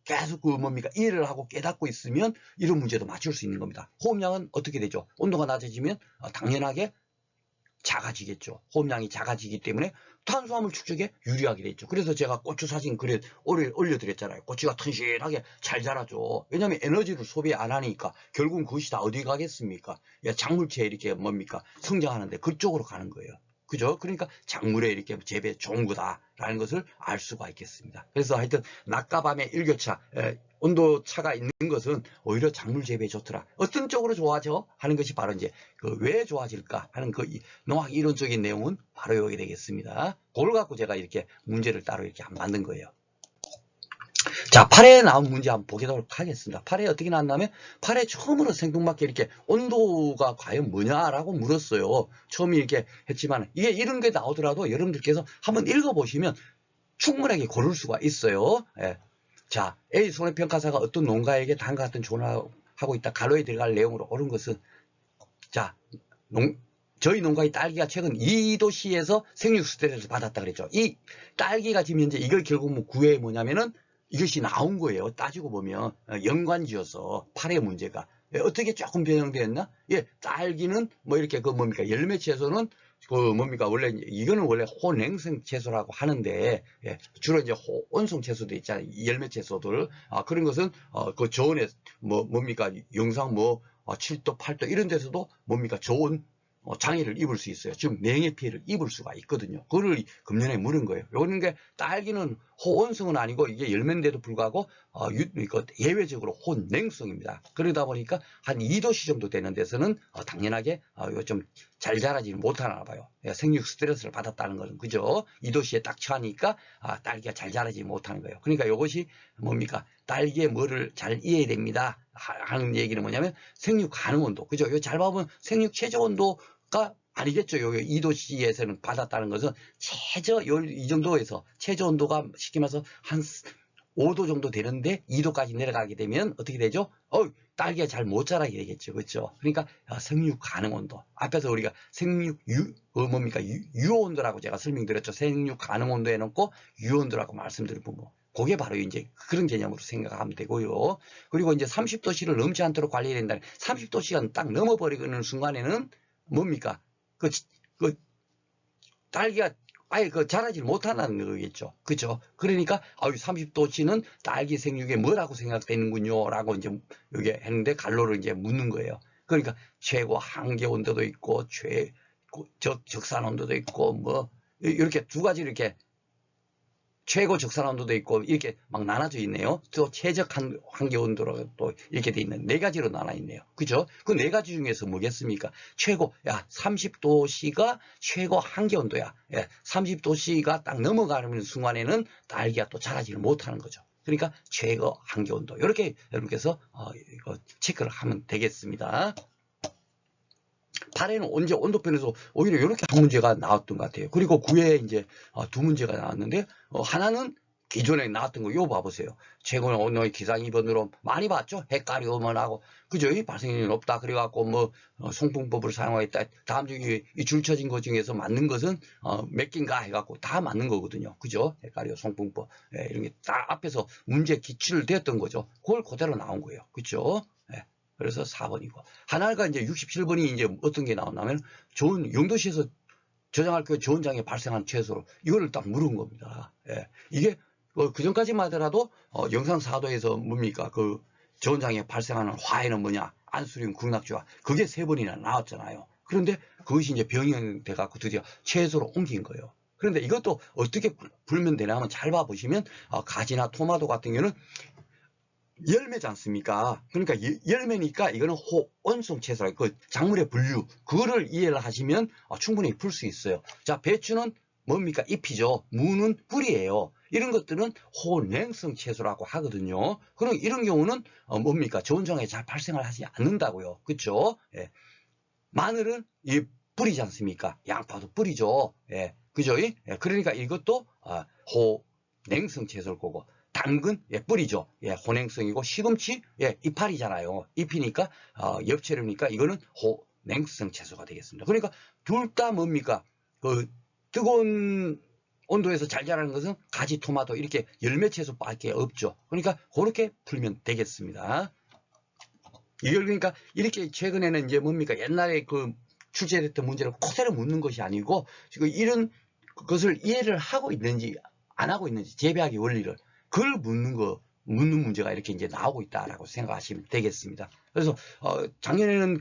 계속 그 뭡니까 이해를 하고 깨닫고 있으면 이런 문제도 맞출 수 있는 겁니다. 호흡량은 어떻게 되죠? 온도가 낮아지면 당연하게 작아지겠죠. 호흡량이 작아지기 때문에 탄수화물 축적에 유리하게 되죠. 그래서 제가 고추 사진 올려드렸잖아요. 고추가 튼실하게 잘 자라죠. 왜냐하면 에너지를 소비 안 하니까 결국은 그것이 다 어디 가겠습니까? 작물체에 이렇게 뭡니까 성장하는데 그쪽으로 가는 거예요. 그죠? 그러니까 작물에 이렇게 재배 좋은 거다라는 것을 알 수가 있겠습니다. 그래서 하여튼 낮과 밤의 일교차, 온도 차가 있는 것은 오히려 작물 재배에 좋더라. 어떤 쪽으로 좋아져? 하는 것이 바로 이제 그 왜 좋아질까 하는 그 농학 이론적인 내용은 바로 여기 되겠습니다. 그걸 갖고 제가 이렇게 문제를 따로 이렇게 만든 거예요. 자, 8회 나온 문제 한번 보도록 하겠습니다. 8회 어떻게 나왔냐면 8회 처음으로 생뚱맞게 이렇게 온도가 과연 뭐냐라고 물었어요. 처음에 이렇게 했지만 이게 이런 게 나오더라도 여러분들께서 한번 읽어보시면 충분하게 고를 수가 있어요. 예. 자, A 손해평가사가 어떤 농가에게 다음과 같은 조언을 하고 있다. 가로에 들어갈 내용으로 옳은 것은 자, 저희 농가의 딸기가 최근 2도씨에서 생육 스트레스를 받았다 그랬죠. 이 딸기가 지금 현재 이걸 결국 구애에 뭐냐면은 이것이 나온 거예요. 따지고 보면 연관지어서 8회 문제가 어떻게 조금 변형되었나? 예, 딸기는 뭐 이렇게 그 뭡니까 열매 채소는 그 뭡니까 원래 이거는 원래 호냉성 채소라고 하는데 예, 주로 이제 호온성 채소도 있잖아요. 열매 채소들 그런 것은 그 저온에 뭡니까 영상 7도 8도 이런 데서도 뭡니까 좋은 장애를 입을 수 있어요. 즉 맹해 피해를 입을 수가 있거든요. 그거를 금년에 물은 거예요. 요런 게 딸기는 호온성은 아니고 이게 열매인데도 불구하고 예외적으로 호냉성입니다. 그러다 보니까 한 2도씨 정도 되는 데서는 당연하게 좀 잘 자라지 못하나 봐요. 생육 스트레스를 받았다는 것은 그죠? 2도씨에 딱 처하니까 딸기가 잘 자라지 못하는 거예요. 그러니까 이것이 뭡니까? 딸기의 뭐를 잘 이해해야 됩니다. 하는 얘기는 뭐냐면 생육 가능 온도. 그죠? 이거 잘 봐보면 생육 최저 온도가 아니겠죠. 여기 2도씨에서는 받았다는 것은 이 정도에서 최저 온도가 쉽게 말해서 한 5도 정도 되는데 2도까지 내려가게 되면 어떻게 되죠? 딸기가 잘 못 자라게 되겠죠. 그렇죠? 그러니까 생육 가능 온도. 앞에서 우리가 생육 유효 온도라고 제가 설명드렸죠. 생육 가능 온도에 놓고 유효 온도라고 말씀드린 부분. 그게 바로 이제 그런 개념으로 생각하면 되고요. 그리고 이제 30도씨를 넘지 않도록 관리해야 된다. 30도씨가 딱 넘어버리는 순간에는 뭡니까? 그 딸기가 아예 자라지 못한다는 거겠죠. 그죠? 그러니까 30도씨는 딸기 생육에 뭐라고 생각되는군요. 라고 이제 여기 했는데 갈로를 이제 묻는 거예요. 그러니까 최고 한계 온도도 있고 적산 온도도 있고 뭐 이렇게 두 가지 이렇게 최고 적산 온도도 있고 이렇게 막 나눠져 있네요. 또 최적 한계 온도로 또 이렇게 돼 있는 네 가지로 나눠 있네요. 그죠? 그 네 가지 중에서 뭐겠습니까? 30도씨가 최고 한계 온도야. 30도씨가 딱 넘어가는 순간에는 딸기가 또 자라지를 못하는 거죠. 그러니까 최고 한계 온도. 이렇게 여러분께서 이거 체크를 하면 되겠습니다. 8회는 언제 온도편에서 오히려 이렇게 한 문제가 나왔던 것 같아요. 그리고 9회에 이제 두 문제가 나왔는데 하나는 기존에 나왔던 거 이거 봐보세요. 최고 온도의 기상 2번으로 많이 봤죠. 헷갈리 오면하고 그죠? 발생률이 높다. 그래갖고 송풍법을 사용하겠다. 다음 중에 이 줄쳐진 것 중에서 맞는 것은 몇 개인가 해갖고 다 맞는 거거든요. 그죠? 헷갈려 송풍법 이런 게 다 앞에서 문제 기출을 되었던 거죠. 그걸 그대로 나온 거예요. 그죠? 그래서 4번이고 하나가 이제 67번이 이제 어떤 게 나왔냐면 좋은 영도시에서 저장할 그 좋은 장애 발생한 채소로 이거를 딱 물은 겁니다. 이게 그 전까지만 하더라도 영상 4도에서 뭡니까 그 좋은 장애 발생하는 화해는 뭐냐 안수륨 극락주화 그게 3번이나 나왔잖아요. 그런데 그것이 이제 병행돼 갖고 드디어 채소로 옮긴 거예요. 그런데 이것도 어떻게 불면 되냐 하면 잘 봐보시면 가지나 토마토 같은 경우는 열매지 않습니까? 그러니까 열매니까 이거는 호온성 채소라 그 작물의 분류 그거를 이해를 하시면 충분히 풀 수 있어요. 자, 배추는 뭡니까? 잎이죠. 무는 뿌리예요. 이런 것들은 호냉성 채소라고 하거든요. 그럼 이런 경우는 뭡니까? 좋은 장애 잘 발생을 하지 않는다고요. 그렇죠? 마늘은 이 뿌리지 않습니까? 양파도 뿌리죠. 그죠? 그러니까 이것도 호냉성 채소일 거고 당근 뿌리죠. 혼행성이고 시금치 이파리잖아요. 잎이니까 엽채류니까 이거는 냉수성 채소가 되겠습니다. 그러니까 둘 다 뭡니까? 그 뜨거운 온도에서 잘 자라는 것은 가지 토마토 이렇게 열매 채소밖에 없죠. 그러니까 그렇게 풀면 되겠습니다. 이걸 그러니까 이렇게 최근에는 이제 뭡니까? 옛날에 그 출제됐던 문제를 그대로 묻는 것이 아니고 지금 이런 것을 이해를 하고 있는지 안 하고 있는지 재배하기 원리를 그걸 묻는 문제가 이렇게 이제 나오고 있다라고 생각하시면 되겠습니다. 그래서 작년에는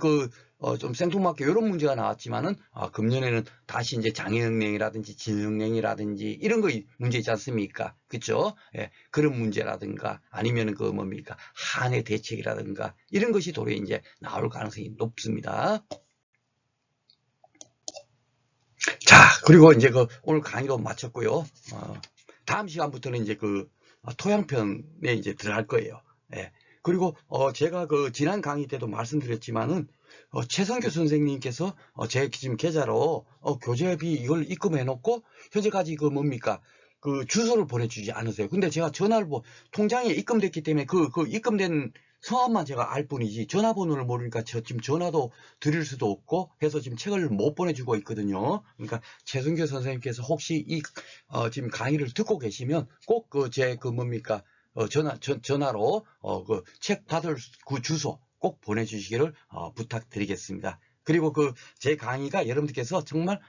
좀 생뚱맞게 이런 문제가 나왔지만은 금년에는 다시 이제 장애은행이라든지 진흥행이라든지 이런 거 문제 있지 않습니까? 그렇죠? 예, 그런 문제라든가 아니면 그 뭡니까 한해 대책이라든가 이런 것이 도리어 이제 나올 가능성이 높습니다. 자, 그리고 이제 오늘 강의로 마쳤고요. 다음 시간부터는 이제 토양편에 이제 들어갈 거예요. 예. 그리고 제가 지난 강의 때도 말씀드렸지만은 최성규 선생님께서 제 지금 계좌로 교재비 이걸 입금해 놓고 현재까지 뭡니까 주소를 보내주지 않으세요. 근데 제가 전화를 통장에 입금됐기 때문에 입금된 성함만 제가 알 뿐이지 전화번호를 모르니까 지금 전화도 드릴 수도 없고 해서 지금 책을 못 보내주고 있거든요. 그러니까 최성규 선생님께서 혹시 지금 강의를 듣고 계시면 꼭 뭡니까 전화로 책 받을 주소 꼭 보내주시기를 부탁드리겠습니다. 그리고 제 강의가 여러분들께서 정말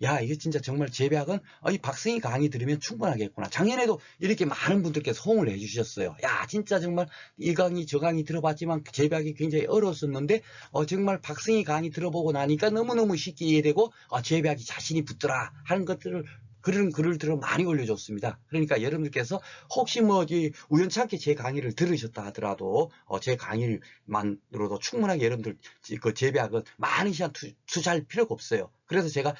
야 이게 진짜 정말 재배학은 이 박승희 강의 들으면 충분하겠구나. 작년에도 이렇게 많은 분들께서 호응을 해주셨어요. 야 진짜 정말 이 강의 저 강의 들어봤지만 재배학이 굉장히 어려웠었는데 정말 박승희 강의 들어보고 나니까 너무너무 쉽게 이해되고 재배학이 자신이 붙더라 하는 것들을 그런 글을 많이 올려줬습니다. 그러니까 여러분들께서 혹시 우연찮게 제 강의를 들으셨다 하더라도 제 강의만으로도 충분하게 여러분들 재배학은 많은 시간 투자할 필요가 없어요. 그래서 제가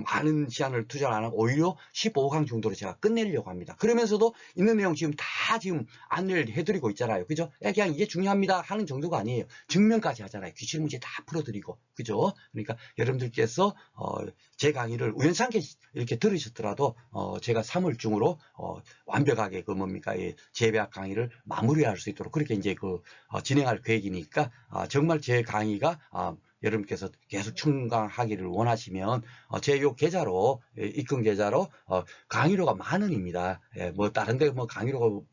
많은 시간을 투자를 안 하고 오히려 15강 정도로 제가 끝내려고 합니다. 그러면서도 있는 내용 지금 다 지금 안내를 해드리고 있잖아요. 그죠? 그냥 이게 중요합니다 하는 정도가 아니에요. 증명까지 하잖아요. 기출문제 다 풀어드리고. 그죠? 그러니까 여러분들께서 제 강의를 우연찮게 이렇게 들으셨더라도 제가 3월 중으로 완벽하게 재배학 강의를 마무리할 수 있도록 그렇게 이제 진행할 계획이니까 정말 제 강의가 여러분께서 계속 충강하기를 원하시면 제 요 계좌로 입금 계좌로 강의료가 10,000원입니다. 예, 다른 데 강의료는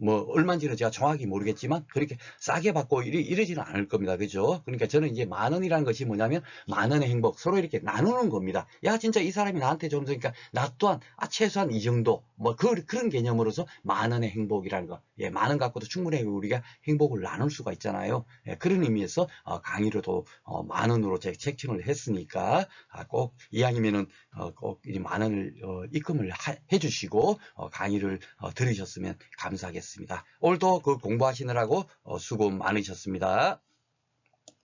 얼마인지는 제가 정확히 모르겠지만 그렇게 싸게 받고 이러지는 않을 겁니다. 그죠? 그러니까 저는 이제 10,000원이라는 것이 뭐냐면 10,000원의 행복 서로 이렇게 나누는 겁니다. 야 진짜 이 사람이 나한테 좀 주니까 나 또한 최소한 이 정도 그런 개념으로서 10,000원의 행복이라는 거. 예, 10,000원 갖고도 충분히 우리가 행복을 나눌 수가 있잖아요. 예, 그런 의미에서 강의료도 10,000원으로 제가 책정을 했으니까 꼭 이왕이면은 꼭 10,000원을 입금을 해주시고 강의를 들으셨으면 감사하겠습니다. 오늘도 공부하시느라고 수고 많으셨습니다.